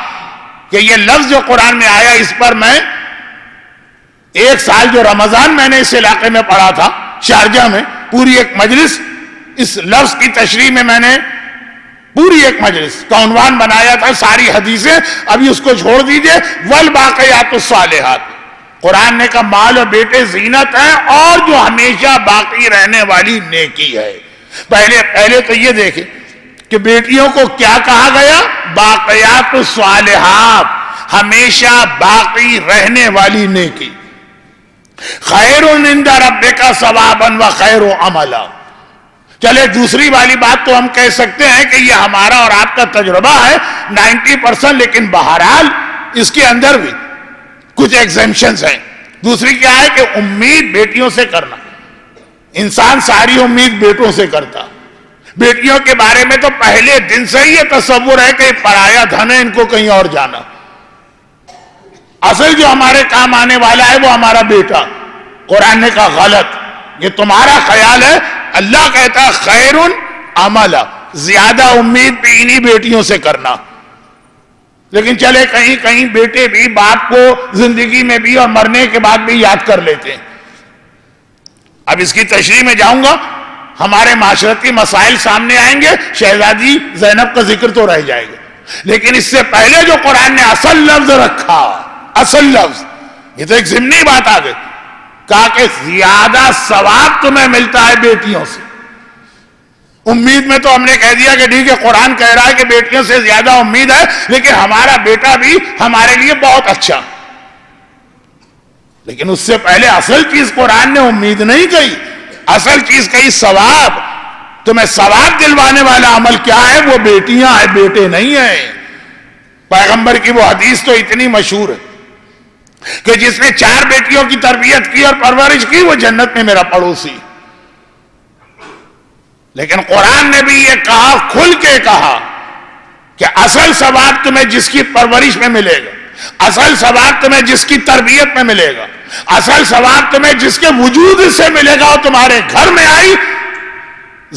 کہ یہ لفظ جو قرآن میں آیا اس پر میں ایک سال جو رمضان میں نے اس علاقے میں پڑھا تھا شارجہ میں، پوری ایک مجلس اس لفظ کی تشریح میں نے پوری ایک مجلس کا عنوان بنایا تھا ساری حدیثیں. ابھی اس کو چھوڑ دیجئے. والباقیات الصالحات. قرآن نے کہا مال و بیٹے زینت ہیں اور جو ہمیشہ باقی رہنے والی نیکی ہے. پہلے تو یہ دیکھیں کہ بیٹیوں کو کیا کہا گیا؟ باقیات الصالحات، ہمیشہ باقی رہنے والی نیکی. خیر عند ربک ثوابا و خیر عملا. چلے دوسری والی بات تو ہم کہہ سکتے ہیں کہ یہ ہمارا اور آپ کا تجربہ ہے 90%، لیکن بہرحال اس کے اندر بھی کچھ ایگزیمشنز ہیں. دوسری کیا ہے کہ امید بیٹیوں سے کرنا. انسان ساری امید بیٹوں سے کرتا. بیٹیوں کے بارے میں تو پہلے دن سے ہی یہ تصور ہے کہ پرایا دھن ہے، ان کو کہیں اور جانا. اصل جو ہمارے کام آنے والا ہے وہ ہمارا بیٹا. قرآن نے کہا غلط، یہ تمہارا خیال ہے. اللہ کہتا ہے خیر عملا، زیادہ امید بھی انہی بیٹیوں سے کرنا. لیکن چلے کہیں کہیں بیٹے بھی باپ کو زندگی میں بھی اور مرنے کے بعد بھی یاد کر لیتے ہیں. اب اس کی تشریح میں جاؤں گا، ہمارے معاشرتی مسائل سامنے آئیں گے. شہزادی زینب کا ذکر تو رہ جائے گا، لیکن اس سے پہلے جو قرآن نے اصل لفظ رکھا، اصل لفظ، یہ تو ایک ضمنی بات آ گئی. کہا کہ زیادہ ثواب تمہیں ملتا ہے بیٹیوں سے. امید میں تو ہم نے کہہ دیا کہ ٹھیک ہے قرآن کہہ رہا ہے کہ بیٹیوں سے زیادہ امید ہے، لیکن ہمارا بیٹا بھی ہمارے لیے بہت اچھا. لیکن اس سے پہلے اصل چیز قرآن نے امید نہیں کہی، اصل چیز کہی ثواب. تمہیں ثواب دلوانے والا عمل کیا ہے؟ وہ بیٹیاں ہیں، بیٹے نہیں ہیں. پیغمبر کی وہ حدیث تو اتنی مشہور ہے کہ جس نے 4 بیٹیوں کی تربیت کی اور پرورش کی وہ جنت میں میرا پڑوسی. لیکن قرآن نے بھی یہ کہا، کھل کے کہا کہ اصل ثواب تمہیں جس کی پرورش میں ملے گا، اصل ثواب تمہیں جس کی تربیت میں ملے گا، اصل ثواب تمہیں جس کے وجود سے ملے گا، وہ تمہارے گھر میں آئی،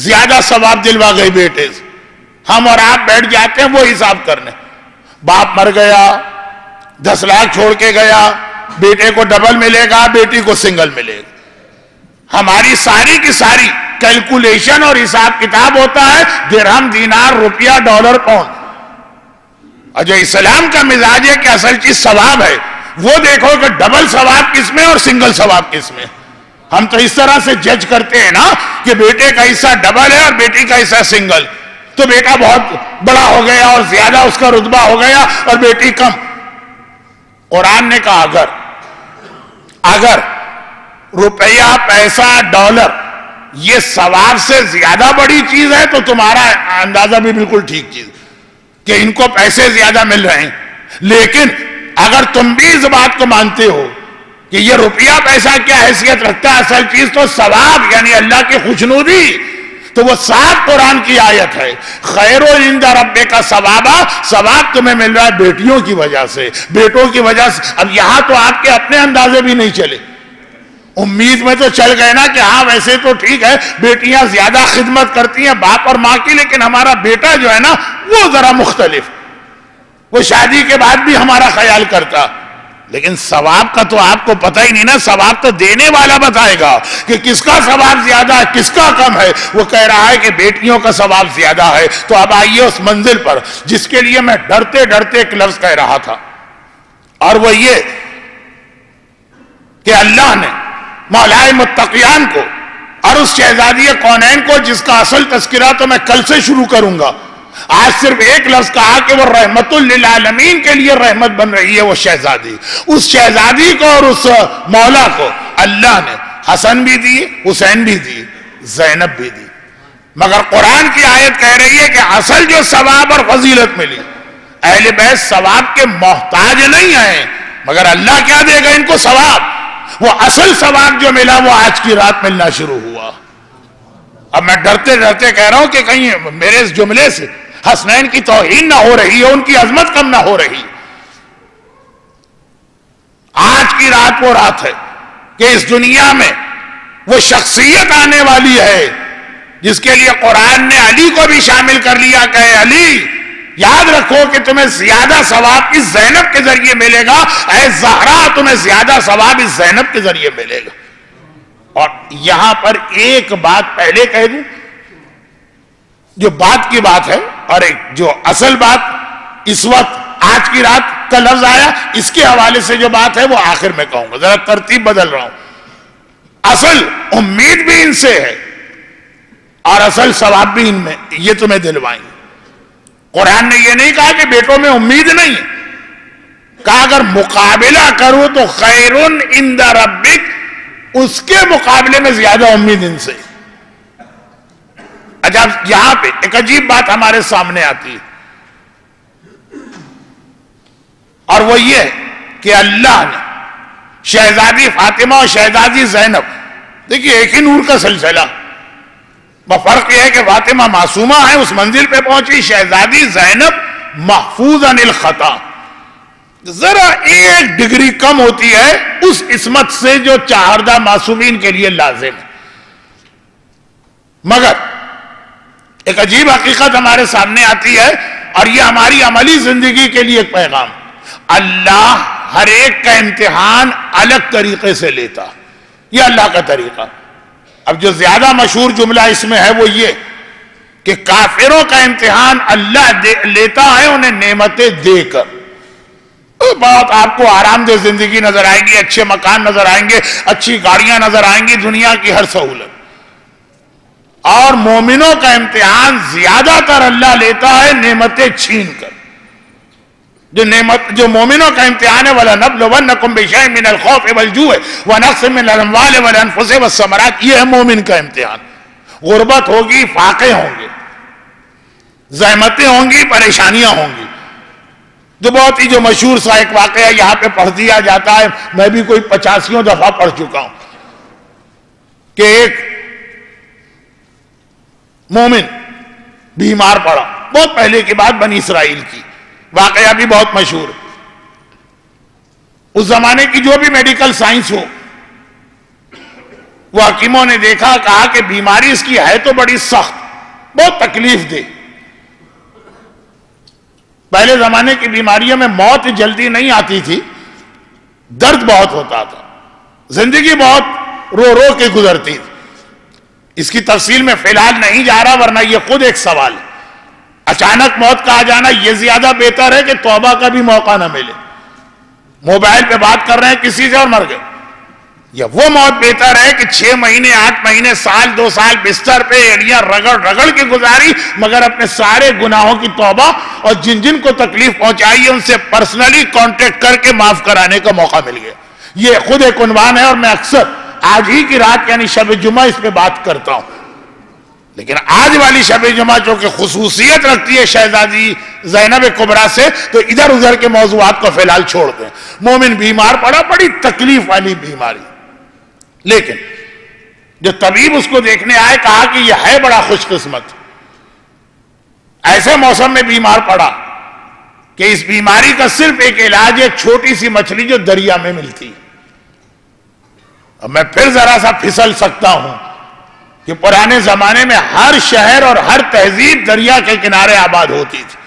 زیادہ ثواب دلوا گئی بیٹے سے۔ ہم اور آپ بیٹھ جاتے ہیں وہ حساب کرنے، باپ مر گیا 10 لاکھ چھوڑ کے گیا، بیٹے کو ڈبل ملے گا، بیٹی کو سنگل ملے گا۔ ہماری ساری کی ساری کیلکولیشن اور حساب کتاب ہوتا ہے درہم، دینار، روپیہ، ڈالر، پاؤنڈ۔ اور جو اسلام کا مزاج ہے کہ اصل چیز ثواب ہے، وہ دیکھو کہ ڈبل ثواب کس میں اور سنگل ثواب کس میں۔ ہم تو اس طرح سے جج کرتے ہیں نا کہ بیٹے کا حصہ ڈبل ہے اور بیٹی کا حصہ سنگل، تو بیٹا بہت بڑا ہو گیا اور زیادہ اس کا رتبہ ہو گیا اور بیٹی کم۔ قرآن نے کہا اگر روپیہ، پیسہ، ڈالر یہ ثواب سے زیادہ بڑی چیز ہے تو تمہارا اندازہ بھی بالکل ٹھیک چیز کہ ان کو پیسے زیادہ مل رہے ہیں، لیکن اگر تم بھی اس بات کو مانتے ہو کہ یہ روپیہ پیسہ کیا حیثیت رکھتا ہے، اصل چیز تو ثواب یعنی اللہ کی خوشنودی، تو وہ صاف قرآن کی آیت ہے، خیر عند ربک کا ثواب تمہیں مل رہا ہے بیٹیوں کی وجہ سے، بیٹوں کی وجہ سے۔ اب یہاں تو آپ کے اپنے اندازے بھی نہیں چلے، امید میں تو چل گئے نا کہ ہاں ویسے تو ٹھیک ہے بیٹیاں زیادہ خدمت کرتی ہیں باپ اور ماں کی، لیکن ہمارا بیٹا جو ہے نا وہ ذرا مختلف، وہ شادی کے بعد بھی ہمارا خیال کرتا۔ لیکن ثواب کا تو آپ کو پتہ ہی نہیں نا، ثواب تو دینے والا بتائے گا کہ کس کا ثواب زیادہ ہے کس کا کم ہے۔ وہ کہہ رہا ہے کہ بیٹیوں کا ثواب زیادہ ہے، تو اب آئیے اس منزل پر جس کے لیے میں ڈرتے ڈرتے ایک لفظ کہہ رہا تھا، اور وہ یہ کہ اللہ نے مولائے متقیان کو اور اس شہزادی کونین کو، جس کا اصل تذکرہ تو میں کل سے شروع کروں گا، آج صرف ایک لفظ کہا کہ وہ رحمت للعالمین کے لیے رحمت بن رہی ہے۔ وہ شہزادی، اس شہزادی کو اور اس مولا کو اللہ نے حسن بھی دی، حسین بھی دی، زینب بھی دی، مگر قرآن کی آیت کہہ رہی ہے کہ اصل جو ثواب اور فضیلت ملی، اہل بیت ثواب کے محتاج نہیں ہیں، مگر اللہ کیا دے گا ان کو ثواب، وہ اصل ثواب جو ملا وہ آج کی رات ملنا شروع ہوا۔ اب میں ڈرتے ڈرتے کہہ رہا ہوں کہ کہیں میرے اس جملے سے حسنین کی توہین نہ ہو رہی ہے، ان کی عظمت کم نہ ہو رہی۔ آج کی رات وہ رات ہے کہ اس دنیا میں وہ شخصیت آنے والی ہے جس کے لیے قرآن نے علی کو بھی شامل کر لیا کہ اے علی یاد رکھو کہ تمہیں زیادہ ثواب اس زینب کے ذریعے ملے گا، اے زہرا تمہیں زیادہ ثواب اس زینب کے ذریعے ملے گا۔ اور یہاں پر ایک بات پہلے کہہ دوں، جو بات کی بات ہے اور ایک جو اصل بات اس وقت آج کی رات کا لفظ آیا اس کے حوالے سے جو بات ہے وہ آخر میں کہوں گا، ذرا ترتیب بدل رہا ہوں۔ اصل امید بھی ان سے ہے اور اصل ثواب بھی ان میں، یہ تمہیں دلوائیں گے۔ قرآن نے یہ نہیں کہا کہ بیٹوں میں امید نہیں، کہا اگر مقابلہ کرو تو خیر عند ربک، اس کے مقابلے میں زیادہ امید ان سے۔ اچھا یہاں پہ ایک عجیب بات ہمارے سامنے آتی ہے، اور وہ یہ کہ اللہ نے شہزادی فاطمہ اور شہزادی زینب، دیکھیے ایک ہی نور کا سلسلہ، فرق یہ ہے کہ فاطمہ معصومہ ہے اس منزل پہ پہنچی، شہزادی زینب محفوظ عن الخطا، ذرا ایک ڈگری کم ہوتی ہے اس عصمت سے جو چہاردہ معصومین کے لیے لازم ہے۔ مگر ایک عجیب حقیقت ہمارے سامنے آتی ہے اور یہ ہماری عملی زندگی کے لیے ایک پیغام، اللہ ہر ایک کا امتحان الگ طریقے سے لیتا، یہ اللہ کا طریقہ۔ اب جو زیادہ مشہور جملہ اس میں ہے وہ یہ کہ کافروں کا امتحان اللہ لیتا ہے انہیں نعمتیں دے کر، بہت آپ کو آرام دہ زندگی نظر آئے گی، اچھے مکان نظر آئیں گے، اچھی گاڑیاں نظر آئیں گی، دنیا کی ہر سہولت۔ اور مومنوں کا امتحان زیادہ تر اللہ لیتا ہے نعمتیں چھین کر۔ جو مومنوں کا امتحان ہے وَلَنَبْلُوَنَّكُمْ بِشَيْءٍ مِّنَ الْخَوْفِ وَالْجُوعِ وَنَقْصٍ مِّنَ الْأَمْوَالِ وَالْأَنفُسِ وَالثَّمَرَاتِ، یہ ہے مومن کا امتحان۔ غربت ہوگی، فاقے ہوں گے، زحمتیں ہوں گی، پریشانیاں ہوں گی۔ جو بہت ہی جو مشہور سا ایک واقعہ یہاں پہ پڑھ دیا جاتا ہے، میں بھی کوئی 85 دفعہ پڑھ چکا ہوں، کہ ایک مومن بیمار پڑا، بہت پہلے کی بات، بنی اسرائیل کی، واقعہ بھی بہت مشہور۔ اس زمانے کی جو بھی میڈیکل سائنس ہو، وہ حکیموں نے دیکھا، کہا کہ بیماری اس کی ہے تو بڑی سخت، بہت تکلیف دے۔ پہلے زمانے کی بیماریوں میں موت جلدی نہیں آتی تھی، درد بہت ہوتا تھا، زندگی بہت رو رو کے گزرتی تھی۔ اس کی تفصیل میں فی الحال نہیں جا رہا، ورنہ یہ خود ایک سوال ہے۔ اچانک موت کا آ جانا یہ زیادہ بہتر ہے کہ توبہ کا بھی موقع نہ ملے، موبائل پہ بات کر رہے ہیں کسی سے اور مر گئے، یا وہ موت بہتر ہے کہ 6 مہینے 8 مہینے سال 2 سال بستر پہ ایڑیاں رگڑ رگڑ کے گزاری، مگر اپنے سارے گناہوں کی توبہ اور جن جن کو تکلیف پہنچائی ہے ان سے پرسنلی کانٹیکٹ کر کے معاف کرانے کا موقع مل گیا۔ یہ خود ایک عنوان ہے، اور میں اکثر آج ہی کی رات یعنی شب جمعہ اس پہ بات کرتا ہوں، لیکن آج والی شب جمعہ چونکہ خصوصیت رکھتی ہے شہزادی زینب کبریٰ سے، تو ادھر ادھر کے موضوعات کو فی الحال چھوڑ دیں۔ مومن بیمار پڑا، بڑی تکلیف والی بیماری، لیکن جو طبیب اس کو دیکھنے آئے کہا کہ یہ ہے بڑا خوش قسمت، ایسے موسم میں بیمار پڑا کہ اس بیماری کا صرف ایک علاج ہے، چھوٹی سی مچھلی جو دریا میں ملتی۔ اب میں پھر ذرا سا پھسل سکتا ہوں کہ پرانے زمانے میں ہر شہر اور ہر تہذیب دریا کے کنارے آباد ہوتی تھی،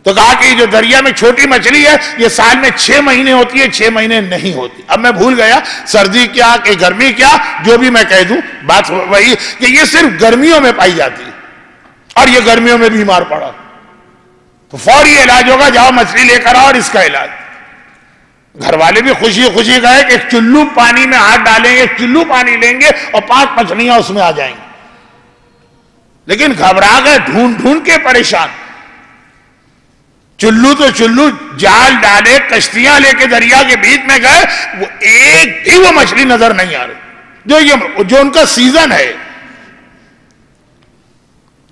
تو کہا کہ یہ جو دریا میں چھوٹی مچھلی ہے یہ سال میں 6 مہینے ہوتی ہے، 6 مہینے نہیں ہوتی۔ اب میں بھول گیا سردی کیا کہ گرمی کیا، جو بھی میں کہہ دوں بات وہی کہ یہ صرف گرمیوں میں پائی جاتی ہے، اور یہ گرمیوں میں بیمار پڑا تو فوری علاج ہوگا، جاؤ مچھلی لے کر آؤ اور اس کا علاج۔ گھر والے بھی خوشی خوشی گئے کہ ایک چلو پانی میں ہاتھ ڈالیں گے، ایک چلو پانی لیں گے اور 5 مچھلیاں اس میں آ جائیں گی، لیکن گھبرا گئے، ڈھونڈ ڈھونڈ کے پریشان۔ چلو تو چلو، جال ڈالے، کشتیاں لے کے دریا کے بیچ میں گئے، وہ ایک بھی وہ مچھلی نظر نہیں آ رہی جو ان کا سیزن ہے۔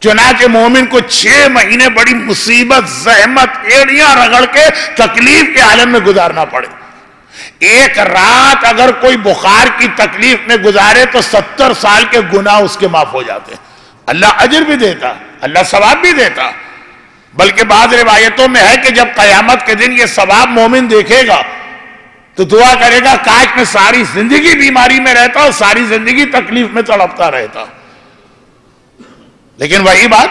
چنانچہ مومن کو 6 مہینے بڑی مصیبت، زحمت، ایڑیاں رگڑ کے تکلیف کے عالم میں گزارنا پڑے۔ ایک رات اگر کوئی بخار کی تکلیف میں گزارے تو 70 سال کے گناہ اس کے معاف ہو جاتے ہیں۔ اللہ اجر بھی دیتا، اللہ ثواب بھی دیتا، بلکہ بعض روایتوں میں ہے کہ جب قیامت کے دن یہ ثواب مومن دیکھے گا تو دعا کرے گا کاش میں ساری زندگی بیماری میں رہتا اور ساری زندگی تکلیف میں تڑپتا رہتا۔ لیکن وہی بات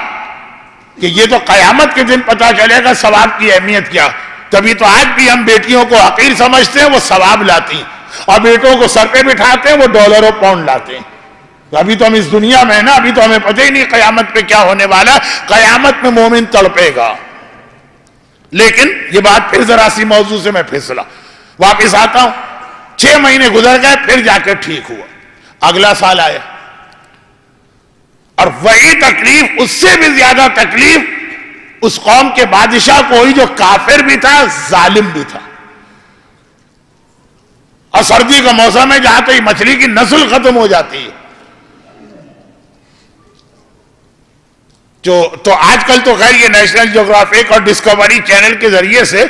کہ یہ تو قیامت کے دن پتا چلے گا ثواب کی اہمیت کیا۔ تبھی تو آج بھی ہم بیٹیوں کو حقیر سمجھتے ہیں، وہ ثواب لاتی، اور بیٹوں کو سر پہ بٹھاتے ہیں، وہ ڈالر و پاؤنڈ لاتے ہیں۔ ابھی تو ہم اس دنیا میں ہیں نا، ابھی تو ہمیں پتہ ہی نہیں قیامت پہ کیا ہونے والا۔ قیامت میں مومن تڑپے گا۔ لیکن یہ بات پھر ذرا سی موضوع سے میں پھسلا، واپس آتا ہوں۔ 6 مہینے گزر گئے، پھر جا کے ٹھیک ہوا۔ اگلا سال آیا اور وہی تکلیف، اس سے بھی زیادہ تکلیف اس قوم کے بادشاہ کو ہوئی جو کافر بھی تھا، ظالم بھی تھا۔ اور سردی کا موسم ہے جہاں تو یہ مچھلی کی نسل ختم ہو جاتی ہے۔ تو آج کل تو خیر یہ نیشنل جغرافک اور ڈسکوری چینل کے ذریعے سے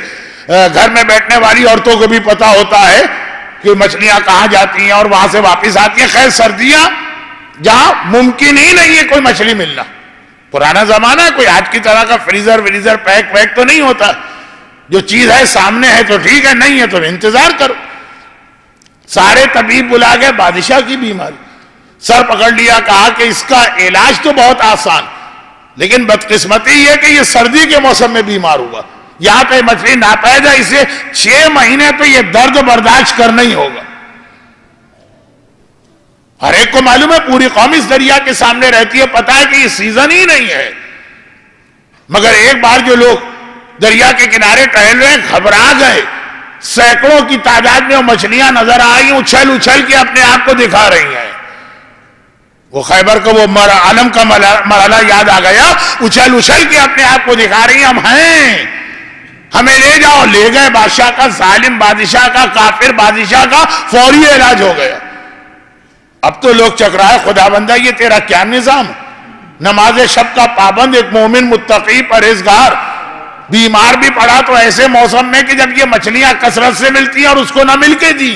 گھر میں بیٹھنے والی عورتوں کو بھی پتا ہوتا ہے کہ مچھلیاں کہاں جاتی ہیں اور وہاں سے واپس آتی ہیں۔ خیر سردیاں جہاں ممکن ہی نہیں ہے کوئی مچھلی ملنا، پرانا زمانہ ہے، کوئی آج کی طرح کا فریزر پیک تو نہیں ہوتا، جو چیز ہے سامنے ہے تو ٹھیک ہے، نہیں ہے تو انتظار کرو۔ سارے طبیب بلا گئے، بادشاہ کی بیماری، سر پکڑ لیا، کہا کہ اس کا علاج تو بہت آسان، لیکن بدقسمتی یہ کہ یہ سردی کے موسم میں بیمار ہوا، یہاں پہ مچھلی ناپید ہے، اسے 6 مہینے تو یہ درد برداشت کرنا ہی ہوگا۔ ہر ایک کو معلوم ہے پوری قوم اس دریا کے سامنے رہتی ہے، پتا ہے کہ یہ سیزن ہی نہیں ہے، مگر ایک بار جو لوگ دریا کے کنارے ٹہل رہے ہیں گھبرا گئے، سینکڑوں کی تعداد میں وہ مچھلیاں نظر آئی، اچھل اچھل کے اپنے آپ کو دکھا رہی ہیں۔ وہ خیبر کا وہ عالم کا مرحلہ یاد آ گیا، اچھل اچھل کے اپنے آپ کو دکھا رہی ہیں، ہم ہیں، ہمیں لے جاؤ۔ لے گئے، بادشاہ کا، ظالم بادشاہ کا، کافر بادشاہ کا فوری علاج ہو گیا۔ اب تو لوگ چکرائے، خدا بندہ یہ تیرا کیا نظام؟ نماز شب کا پابند، ایک مومن متقی پرہیزگار بیمار بھی پڑا تو ایسے موسم میں کہ جب یہ مچھلیاں کثرت سے ملتی ہیں اور اس کو نہ مل کے دی،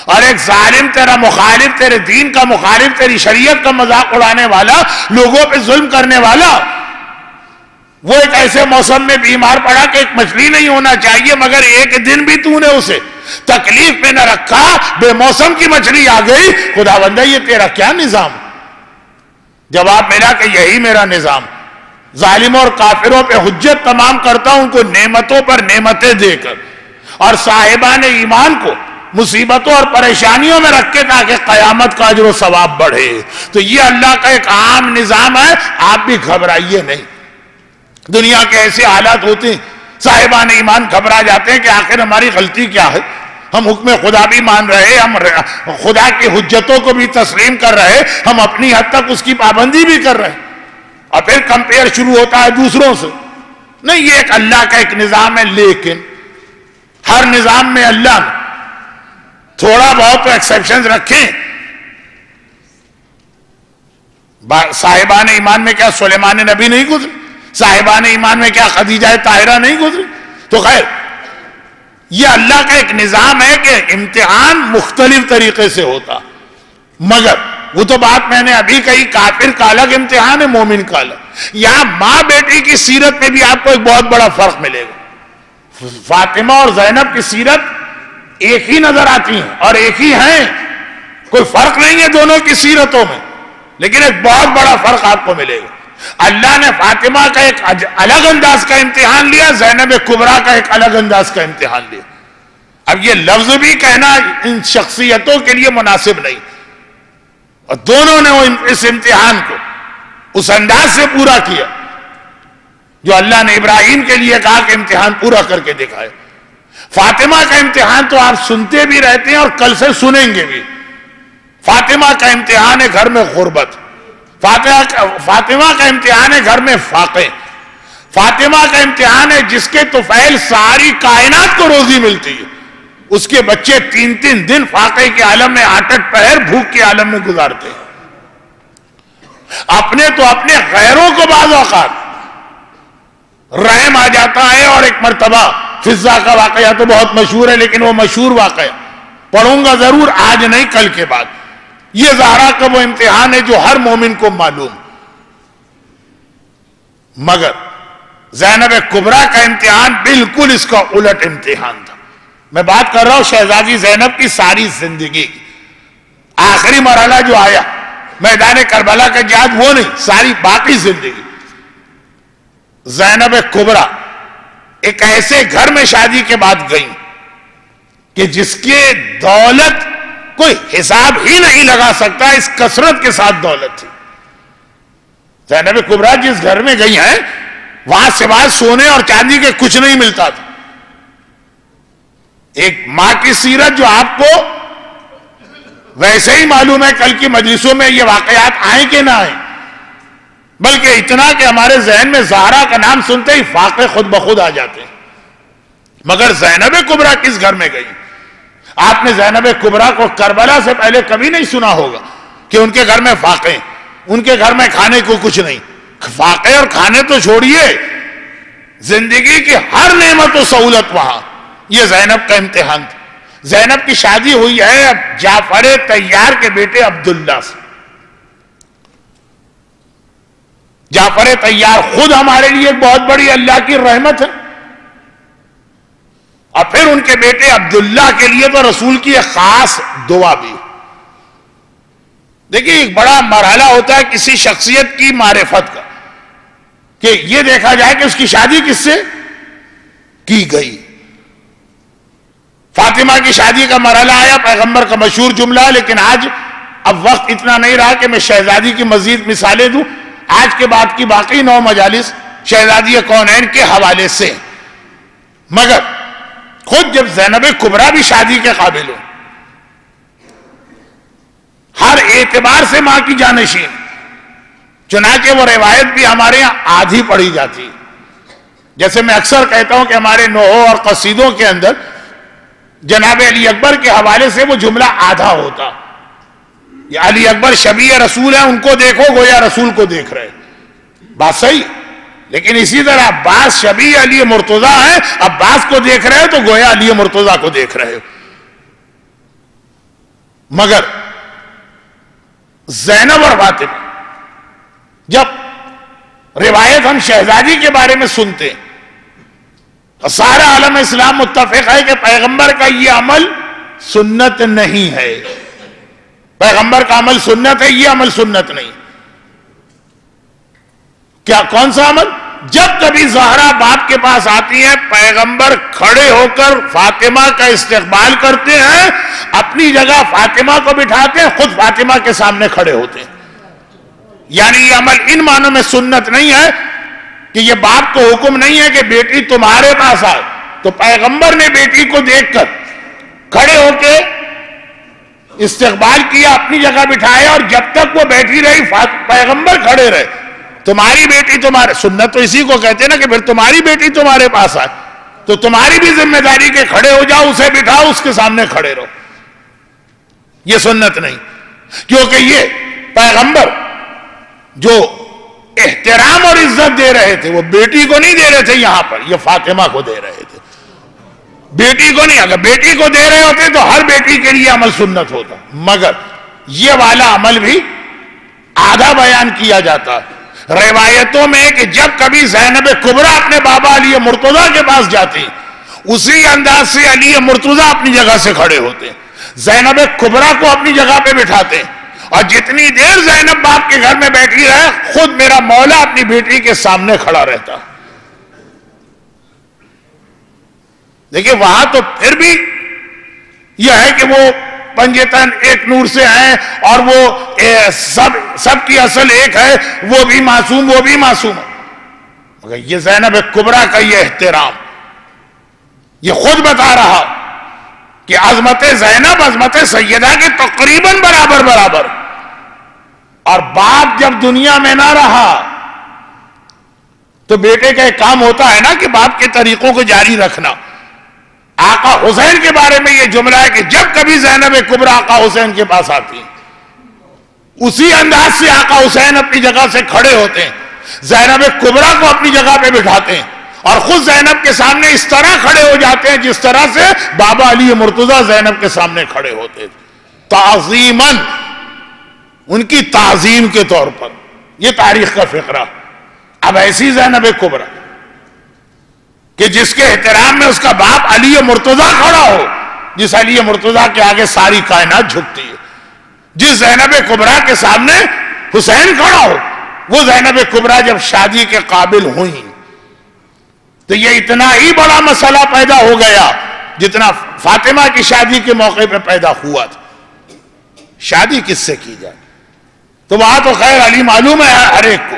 اور ایک ظالم تیرا مخالف، تیرے دین کا مخالف، تیری شریعت کا مذاق اڑانے والا، لوگوں پہ ظلم کرنے والا، وہ ایک ایسے موسم میں بیمار پڑا کہ ایک مچھلی نہیں ہونا چاہیے، مگر ایک دن بھی تو نے اسے تکلیف میں نہ رکھا، بے موسم کی مچھلی آ گئی، خدا بندہ یہ تیرا کیا نظام؟ جواب ملا کہ یہی میرا نظام، ظالموں اور کافروں پہ حجت تمام کرتا ہوں، ان کو نعمتوں پر نعمتیں دے کر، اور صاحبان ایمان کو مصیبتوں اور پریشانیوں میں رکھ کے تاکہ قیامت کا اجر و ثواب بڑھے۔ تو یہ اللہ کا ایک عام نظام ہے، آپ بھی گھبرائیے نہیں۔ دنیا کے ایسے حالات ہوتے ہیں، صاحبان ایمان گھبرا جاتے ہیں کہ آخر ہماری غلطی کیا ہے، ہم حکم خدا بھی مان رہے، ہم خدا کی حجتوں کو بھی تسلیم کر رہے، ہم اپنی حد تک اس کی پابندی بھی کر رہے، اور پھر کمپیئر شروع ہوتا ہے دوسروں سے۔ نہیں، یہ ایک اللہ کا ایک نظام ہے، لیکن ہر نظام میں اللہ نے تھوڑا بہت تو ایکسیپشنز رکھیں۔ صاحبان ایمان میں کیا سلیمان نبی نہیں گزرے؟ صاحبان ایمان میں کیا خدیجہ طاہرہ نہیں گزری؟ تو خیر، یہ اللہ کا ایک نظام ہے کہ امتحان مختلف طریقے سے ہوتا، مگر وہ تو بات میں نے ابھی کہی، کافر کا الگ امتحان ہے، مومن کا الگ۔ یہاں ماں بیٹی کی سیرت میں بھی آپ کو ایک بہت بڑا فرق ملے گا۔ فاطمہ اور زینب کی سیرت ایک ہی نظر آتی ہیں اور ایک ہی ہیں، کوئی فرق نہیں ہے دونوں کی سیرتوں میں، لیکن ایک بہت بڑا فرق آپ کو ملے گا۔ اللہ نے فاطمہ کا ایک الگ انداز کا امتحان لیا، زینب کبریٰ کا ایک الگ انداز کا امتحان لیا۔ اب یہ لفظ بھی کہنا ان شخصیتوں کے لیے مناسب نہیں، اور دونوں نے اس امتحان کو اس انداز سے پورا کیا جو اللہ نے ابراہیم کے لیے کہا کہ امتحان پورا کر کے دکھائے۔ فاطمہ کا امتحان تو آپ سنتے بھی رہتے ہیں اور کل سے سنیں گے بھی۔ فاطمہ کا امتحان ہے گھر میں غربت، فاطمہ کا امتحان ہے گھر میں فاقے، فاطمہ کا امتحان ہے جس کے طفیل ساری کائنات کو روزی ملتی ہے، اس کے بچے 3 دن فاقے کے عالم میں 8 پہر بھوک کے عالم میں گزارتے ہیں۔ اپنے تو اپنے غیروں کو بعض اوقات رحم آ جاتا ہے، اور ایک مرتبہ فضہ کا واقعہ تو بہت مشہور ہے، لیکن وہ مشہور واقعہ پڑھوں گا ضرور، آج نہیں کل کے بعد۔ یہ زہرا کا وہ امتحان ہے جو ہر مومن کو معلوم، مگر زینب کبریٰ کا امتحان بالکل اس کا الٹ امتحان تھا۔ میں بات کر رہا ہوں شہزادی زینب کی ساری زندگی کی، آخری مرحلہ جو آیا میدان کربلا کا جہاد وہ نہیں، ساری باقی زندگی۔ زینب کبریٰ ایک ایسے گھر میں شادی کے بعد گئی کہ جس کے دولت کوئی حساب ہی نہیں لگا سکتا، اس کثرت کے ساتھ دولت تھی۔ زینب کبریٰ جس گھر میں گئی ہیں وہاں سوائے سونے اور چاندی کے کچھ نہیں ملتا تھا۔ ایک ماں کی سیرت جو آپ کو ویسے ہی معلوم ہے، کل کی مجلسوں میں یہ واقعات آئیں کہ نہ آئیں، بلکہ اتنا کہ ہمارے ذہن میں زہرا کا نام سنتے ہی فاقے خود بخود آ جاتے ہیں۔ مگر زینب کبریٰ کس گھر میں گئی؟ آپ نے زینب کبریٰ کو کربلا سے پہلے کبھی نہیں سنا ہوگا کہ ان کے گھر میں فاقے، ان کے گھر میں کھانے کو کچھ نہیں۔ فاقے اور کھانے تو چھوڑیے، زندگی کی ہر نعمت و سہولت وہاں۔ یہ زینب کا امتحان تھا۔ زینب کی شادی ہوئی ہے اب جعفر طیار کے بیٹے عبداللہ سے۔ جعفر طیار خود ہمارے لیے ایک بہت بڑی اللہ کی رحمت ہے، اور پھر ان کے بیٹے عبداللہ کے لیے تو رسول کی ایک خاص دعا بھی۔ دیکھیے ایک بڑا مرحلہ ہوتا ہے کسی شخصیت کی معرفت کا، کہ یہ دیکھا جائے کہ اس کی شادی کس سے کی گئی۔ فاطمہ کی شادی کا مرحلہ آیا، پیغمبر کا مشہور جملہ ہے، لیکن آج اب وقت اتنا نہیں رہا کہ میں شہزادی کی مزید مثالیں دوں۔ آج کے بعد کی باقی 9 مجالس شہزادی کونین کے حوالے سے، مگر خود جب زینب کبریٰ بھی شادی کے قابل ہو، ہر اعتبار سے ماں کی جانشین، چنانچہ وہ روایت بھی ہمارے یہاں آدھی پڑھی جاتی ہے۔ جیسے میں اکثر کہتا ہوں کہ ہمارے نوحوں اور قصیدوں کے اندر جناب علی اکبر کے حوالے سے وہ جملہ آدھا ہوتا، یہ علی اکبر شبیہ رسول ہیں، ان کو دیکھو گویا رسول کو دیکھ رہے، بات صحیح۔ لیکن اسی طرح عباس شبیہ علی مرتضیٰ ہیں، عباس کو دیکھ رہے ہو تو گویا علی مرتضیٰ کو دیکھ رہے ہو۔ مگر زینب اور فاطمہ، جب روایت ہم شہزادی کے بارے میں سنتے اور سارا عالم اسلام متفق ہے کہ پیغمبر کا یہ عمل سنت نہیں ہے. پیغمبر کا عمل سنت ہے، یہ عمل سنت نہیں. کیا کون سا عمل؟ جب کبھی زہرا باپ کے پاس آتی ہیں، پیغمبر کھڑے ہو کر فاطمہ کا استقبال کرتے ہیں، اپنی جگہ فاطمہ کو بٹھاتے ہیں، خود فاطمہ کے سامنے کھڑے ہوتے ہیں. یعنی یہ عمل ان معنوں میں سنت نہیں ہے کہ یہ باپ کو حکم نہیں ہے کہ بیٹی تمہارے پاس آئے. تو پیغمبر نے بیٹی کو دیکھ کر کھڑے ہو کے استقبال کیا، اپنی جگہ بٹھایا، اور جب تک وہ بیٹھی رہی پیغمبر کھڑے رہے. تمہاری بیٹی تمہارے، سنت تو اسی کو کہتے ہیں نا کہ پھر تمہاری بیٹی تمہارے پاس آئے تو تمہاری بھی ذمہ داری کہ کھڑے ہو جاؤ، اسے بٹھاؤ، اس کے سامنے کھڑے رہو. یہ سنت نہیں، کیونکہ یہ پیغمبر جو احترام اور عزت دے رہے تھے وہ بیٹی کو نہیں دے رہے تھے، یہاں پر یہ فاطمہ کو دے رہے تھے، بیٹی کو نہیں. اگر بیٹی کو دے رہے ہوتے تو ہر بیٹی کے لیے عمل سنت ہوتا، مگر یہ والا عمل بھی آدھا بیان کیا جاتا ہے. روایتوں میں کہ جب کبھی زینب کبریٰ اپنے بابا علی مرتضیٰ کے پاس جاتی، اسی انداز سے علی مرتضیٰ اپنی جگہ سے کھڑے ہوتے، زینب کبریٰ کو اپنی جگہ پہ بٹھاتے، اور جتنی دیر زینب باپ کے گھر میں بیٹھی رہے خود میرا مولا اپنی بیٹی کے سامنے کھڑا رہتا. دیکھیں وہاں تو پھر بھی یہ ہے کہ وہ پنجتن ایک نور سے ہیں، اور وہ سب کی اصل ایک ہے، وہ بھی معصوم وہ بھی معصوم ہے. مگر یہ زینب کبریٰ کا یہ احترام، یہ خود بتا رہا کہ عظمت زینب عظمت سیدہ کے تقریباً برابر. اور باپ جب دنیا میں نہ رہا تو بیٹے کا ایک کام ہوتا ہے نا کہ باپ کے طریقوں کو جاری رکھنا. آقا حسین کے بارے میں یہ جملہ ہے کہ جب کبھی زینب کبریٰ آقا حسین کے پاس آتی ہیں، اسی انداز سے آقا حسین اپنی جگہ سے کھڑے ہوتے ہیں، زینب کبریٰ کو اپنی جگہ پہ بٹھاتے ہیں، اور خود زینب کے سامنے اس طرح کھڑے ہو جاتے ہیں جس طرح سے بابا علی مرتضیٰ زینب کے سامنے کھڑے ہوتے تھے، تعظیماً، ان کی تعظیم کے طور پر. یہ تاریخ کا فقرہ. اب ایسی زینب کبریٰ کہ جس کے احترام میں اس کا باپ علی مرتضیٰ کھڑا ہو، جس علی مرتضیٰ کے آگے ساری کائنات جھکتی ہے، جس زینب کبریٰ کے سامنے حسین کھڑا ہو، وہ زینب کبریٰ جب شادی کے قابل ہوئیں تو یہ اتنا ہی بڑا مسئلہ پیدا ہو گیا جتنا فاطمہ کی شادی کے موقع پہ پیدا ہوا تھا. شادی کس سے کی جائے؟ تو وہاں تو خیر علی معلوم ہے ہر ایک کو.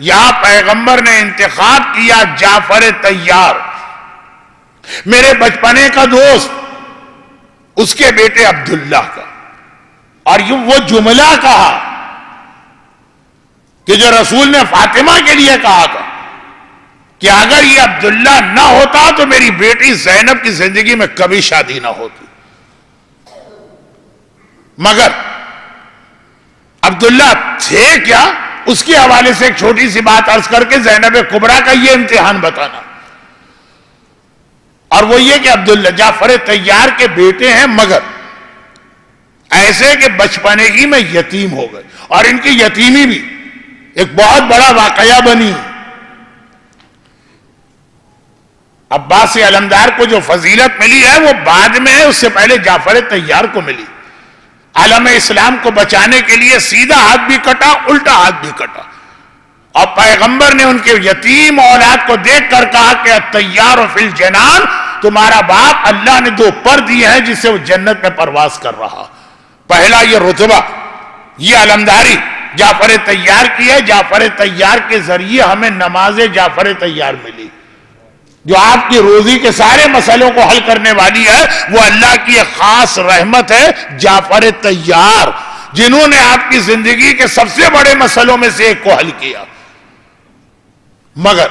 یہاں پیغمبر نے انتخاب کیا جعفر طیار، میرے بچپنے کا دوست، اس کے بیٹے عبداللہ کا. اور وہ جملہ کہا کہ جو رسول نے فاطمہ کے لیے کہا تھا کہ اگر یہ عبداللہ نہ ہوتا تو میری بیٹی زینب کی زندگی میں کبھی شادی نہ ہوتی. مگر عبداللہ تھے کیا، اس کے حوالے سے ایک چھوٹی سی بات عرض کر کے زینب کبریٰ کا یہ امتحان بتانا. اور وہ یہ کہ عبداللہ جعفر طیار کے بیٹے ہیں، مگر ایسے کہ بچپنے ہی میں یتیم ہو گئے، اور ان کی یتیمی بھی ایک بہت بڑا واقعہ بنی. عباس علمدار کو جو فضیلت ملی ہے وہ بعد میں ہے، اس سے پہلے جعفر طیار کو ملی. عالم اسلام کو بچانے کے لیے سیدھا ہاتھ بھی کٹا، الٹا ہاتھ بھی کٹا، اور پیغمبر نے ان کے یتیم اولاد کو دیکھ کر کہا کہ الطیار فی الجنان، تمہارا باپ اللہ نے 2 پر دیے ہیں جس سے وہ جنت میں پرواز کر رہا. پہلا یہ رتبہ، یہ علمداری جعفر طیار کی ہے. جعفر طیار کے ذریعے ہمیں نماز جعفر طیار ملی، جو آپ کی روزی کے سارے مسئلوں کو حل کرنے والی ہے. وہ اللہ کی ایک خاص رحمت ہے جعفر طیار، جنہوں نے آپ کی زندگی کے سب سے بڑے مسئلوں میں سے ایک کو حل کیا. مگر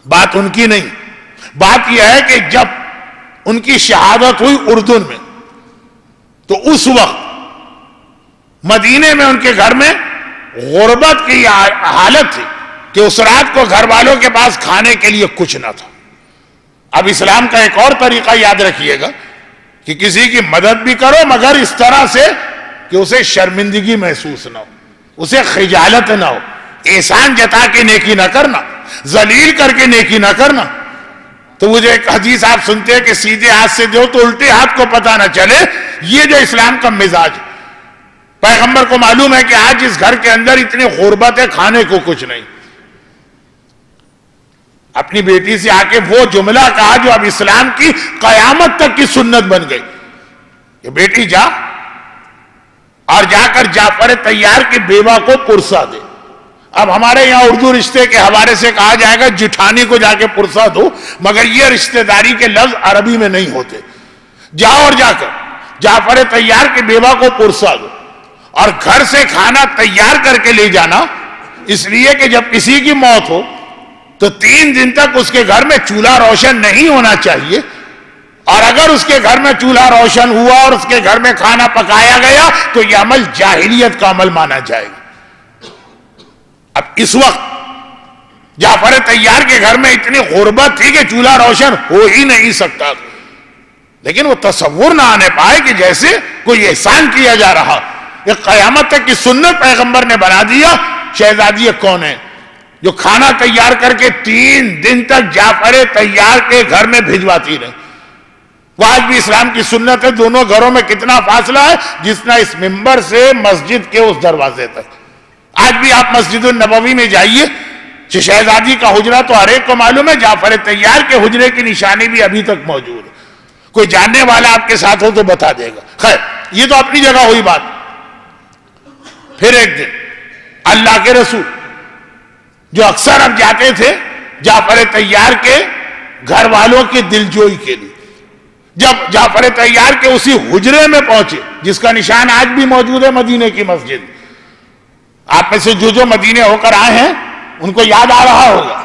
بات ان کی نہیں، بات یہ ہے کہ جب ان کی شہادت ہوئی اردن میں، تو اس وقت مدینے میں ان کے گھر میں غربت کی حالت تھی کہ اس رات کو گھر والوں کے پاس کھانے کے لیے کچھ نہ تھا. اب اسلام کا ایک اور طریقہ یاد رکھیے گا کہ کسی کی مدد بھی کرو مگر اس طرح سے کہ اسے شرمندگی محسوس نہ ہو، اسے خجالت نہ ہو. احسان جتا کے نیکی نہ کرنا، ذلیل کر کے نیکی نہ کرنا. تو وہ جو ایک حدیث آپ سنتے ہیں کہ سیدھے ہاتھ سے دو تو الٹے ہاتھ کو پتہ نہ چلے، یہ جو اسلام کا مزاج ہے۔ پیغمبر کو معلوم ہے کہ آج اس گھر کے اندر اتنی غربت ہے، کھانے کو کچھ نہیں، اپنی بیٹی سے آ کے وہ جملہ کہا جو اب اسلام کی قیامت تک کی سنت بن گئی کہ بیٹی جا اور جا کر جعفر طیار کی بیوہ کو پرسا دے۔ اب ہمارے یہاں اردو رشتے کے حوالے سے کہا جائے گا جٹھانی کو جا کے پرسا دو، مگر یہ رشتہ داری کے لفظ عربی میں نہیں ہوتے۔ جاؤ اور جا کر جعفر طیار کی بیوہ کو پرسا دو، اور گھر سے کھانا تیار کر کے لے جانا، اس لیے کہ جب کسی کی موت ہو تو 3 دن تک اس کے گھر میں چولہا روشن نہیں ہونا چاہیے، اور اگر اس کے گھر میں چولہا روشن ہوا اور اس کے گھر میں کھانا پکایا گیا تو یہ عمل جاہلیت کا عمل مانا جائے گا۔ اب اس وقت جعفر طیار کے گھر میں اتنی غربت تھی کہ چولہا روشن ہو ہی نہیں سکتا، لیکن وہ تصور نہ آنے پائے کہ جیسے کوئی احسان کیا جا رہا۔ یہ قیامت تک کی سنت پیغمبر نے بنا دیا۔ شہزادی کون ہے جو کھانا تیار کر کے 3 دن تک جعفر طیار کے گھر میں بھجواتی رہے؟ وہ آج بھی اسلام کی سنت ہے۔ دونوں گھروں میں کتنا فاصلہ ہے؟ جتنا اس منبر سے مسجد کے اس دروازے تک۔ آج بھی آپ مسجد النبوی میں جائیے، شہزادی کا حجرہ تو ہر ایک کو معلوم ہے، جعفر طیار کے حجرے کی نشانی بھی ابھی تک موجود ہے۔ کوئی جاننے والا آپ کے ساتھ ہو تو بتا دے گا۔ خیر، یہ تو اپنی جگہ ہوئی بات۔ پھر ایک دن اللہ کے رسول جو اکثر اب جاتے تھے جعفر طیار کے گھر والوں کی دلجوئی کے لیے، جب جعفر طیار کے اسی حجرے میں پہنچے جس کا نشان آج بھی موجود ہے مدینے کی مسجد، آپ میں سے جو مدینے ہو کر آئے ہیں ان کو یاد آ رہا ہوگا،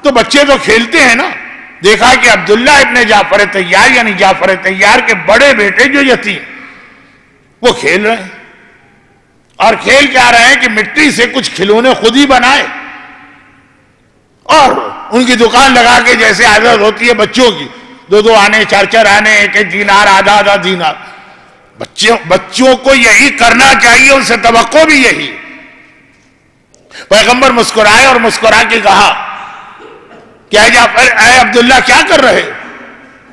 تو بچے تو کھیلتے ہیں نا۔ دیکھا کہ عبداللہ ابن جعفر طیار یعنی جعفر طیار کے بڑے بیٹے جو یتیم وہ کھیل رہے ہیں، اور کھیل کیا رہے ہیں کہ مٹی سے کچھ کھلونے خود ہی بنائے اور ان کی دکان لگا کے جیسے عادت ہوتی ہے بچوں کی، 2 آنے 4 آنے 1 دینار آدھا دینار۔ بچوں کو یہی کرنا چاہیے، ان سے توقع بھی یہی۔ پیغمبر مسکرائے اور مسکرا کے کہا کہ اے عبداللہ کیا کر رہے؟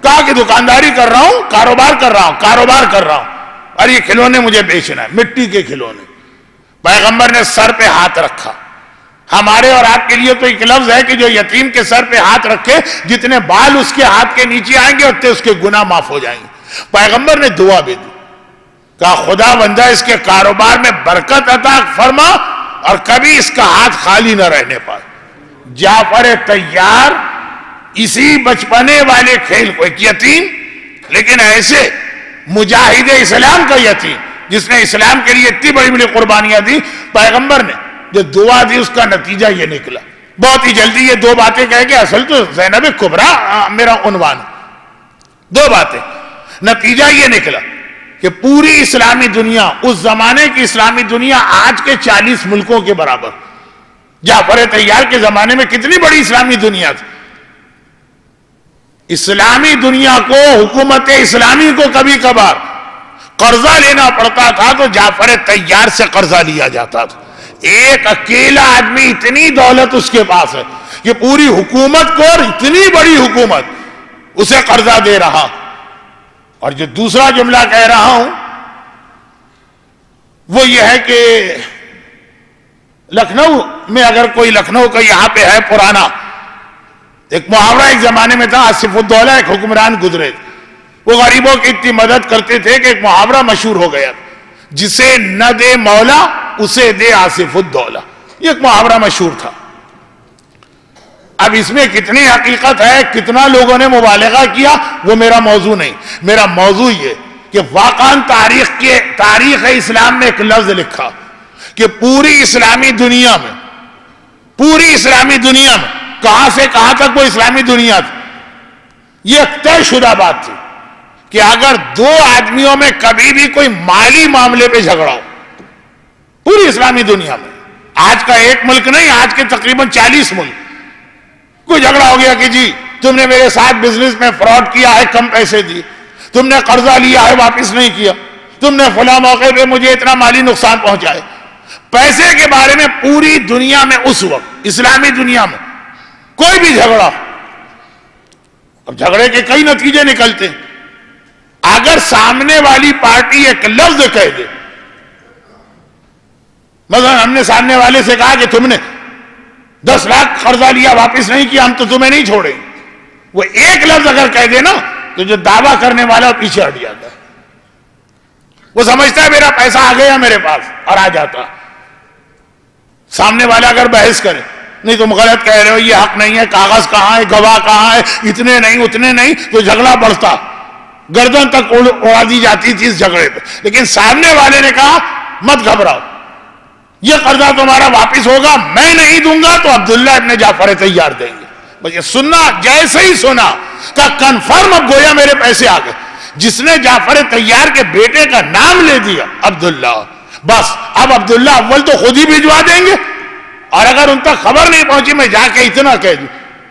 کہا کہ دکانداری کر رہا ہوں، کاروبار کر رہا ہوں اور یہ کھلونے مجھے بیچنا ہے، مٹی کے کھلونے۔ پیغمبر نے سر پہ ہاتھ رکھا۔ ہمارے اور آپ کے لیے تو ایک لفظ ہے کہ جو یتیم کے سر پہ ہاتھ رکھے، جتنے بال اس کے ہاتھ کے نیچے آئیں گے اتنے اس کے گناہ معاف ہو جائیں گے۔ پیغمبر نے دعا بھی دی، کہا خدا بندہ اس کے کاروبار میں برکت عطا فرما اور کبھی اس کا ہاتھ خالی نہ رہنے پائے۔ جعفر طیار اسی بچپنے والے کھیل کو، ایک یتیم لیکن ایسے مجاہد اسلام کا یتیم جس نے اسلام کے لیے اتنی بڑی بڑی قربانیاں دی، پیغمبر نے جو دعا دی اس کا نتیجہ یہ نکلا۔ بہت ہی جلدی یہ 2 باتیں کہہ کے، اصل تو زینب کبریٰ میرا عنوان ہے، 2 باتیں۔ نتیجہ یہ نکلا کہ پوری اسلامی دنیا، اس زمانے کی اسلامی دنیا آج کے 40 ملکوں کے برابر۔ جعفر طیار کے زمانے میں کتنی بڑی اسلامی دنیا تھی۔ اسلامی دنیا کو، حکومت اسلامی کو کبھی کبھار قرضہ لینا پڑتا تھا تو جعفر طیار سے قرضہ لیا جاتا تھا۔ ایک اکیلا آدمی، اتنی دولت اس کے پاس ہے کہ پوری حکومت کو، اور اتنی بڑی حکومت اسے قرضہ دے رہا۔ اور جو دوسرا جملہ کہہ رہا ہوں وہ یہ ہے کہ لکھنؤ میں، اگر کوئی لکھنؤ کا یہاں پہ ہے پرانا، ایک محاورہ ایک زمانے میں تھا، آصف الدولہ ایک حکمران گزرے، وہ غریبوں کی اتنی مدد کرتے تھے کہ ایک محاورہ مشہور ہو گیا، جسے نہ دے مولا اسے دے آصف الدولہ۔ یہ ایک محاورہ مشہور تھا۔ اب اس میں کتنی حقیقت ہے، کتنا لوگوں نے مبالغہ کیا، وہ میرا موضوع نہیں۔ میرا موضوع یہ کہ واقعاً تاریخ اسلام میں ایک لفظ لکھا کہ پوری اسلامی دنیا میں کہاں سے کہاں تک وہ اسلامی دنیا تھی، یہ ایک طے شدہ بات تھی کہ اگر 2 آدمیوں میں کبھی بھی کوئی مالی معاملے پہ جھگڑا ہو، پوری اسلامی دنیا میں، آج کا ایک ملک نہیں، آج کے تقریباً 40 ملک، کوئی جھگڑا ہو گیا کہ جی تم نے میرے ساتھ بزنس میں فراڈ کیا ہے، کم پیسے دیے، تم نے قرضہ لیا ہے واپس نہیں کیا، تم نے فلاں موقع پہ مجھے اتنا مالی نقصان پہنچائے، پیسے کے بارے میں پوری دنیا میں اس وقت اسلامی دنیا میں کوئی بھی جھگڑا اب جھگڑے کے کئی نتیجے نکلتے ہیں. اگر سامنے والی پارٹی ایک لفظ کہہ دے، مثلا ہم نے سامنے والے سے کہا کہ تم نے 10 لاکھ قرضہ لیا واپس نہیں کیا، ہم تو تمہیں نہیں چھوڑیں. وہ ایک لفظ اگر کہہ دے نا تو جو دعویٰ کرنے والا پیچھے ہٹ جاتا ہے. وہ سمجھتا ہے میرا پیسہ آ گیا میرے پاس اور آ جاتا. سامنے والا اگر بحث کرے، نہیں تم غلط کہہ رہے ہو، یہ حق نہیں ہے، کاغذ کہاں ہے، گواہ کہاں ہے، اتنے نہیں اتنے نہیں، تو جھگڑا بڑھتا، گردن تک اڑا دی جاتی تھی اس جھگڑے پہ. لیکن سامنے والے نے کہا مت گھبراؤ، یہ قرضہ تمہارا واپس ہوگا، میں نہیں دوں گا تو عبداللہ ابن جعفر تیار دیں گے. بس یہ سننا، جیسے ہی سنا کہ کنفرم اب گویا میرے پیسے آ گئے. جس نے جعفر تیار کے بیٹے کا نام لے دیا عبداللہ، بس اب عبداللہ اول تو خود ہی بھجوا دیں گے، اور اگر ان تک خبر نہیں پہنچی میں جا کے اتنا کہہ دوں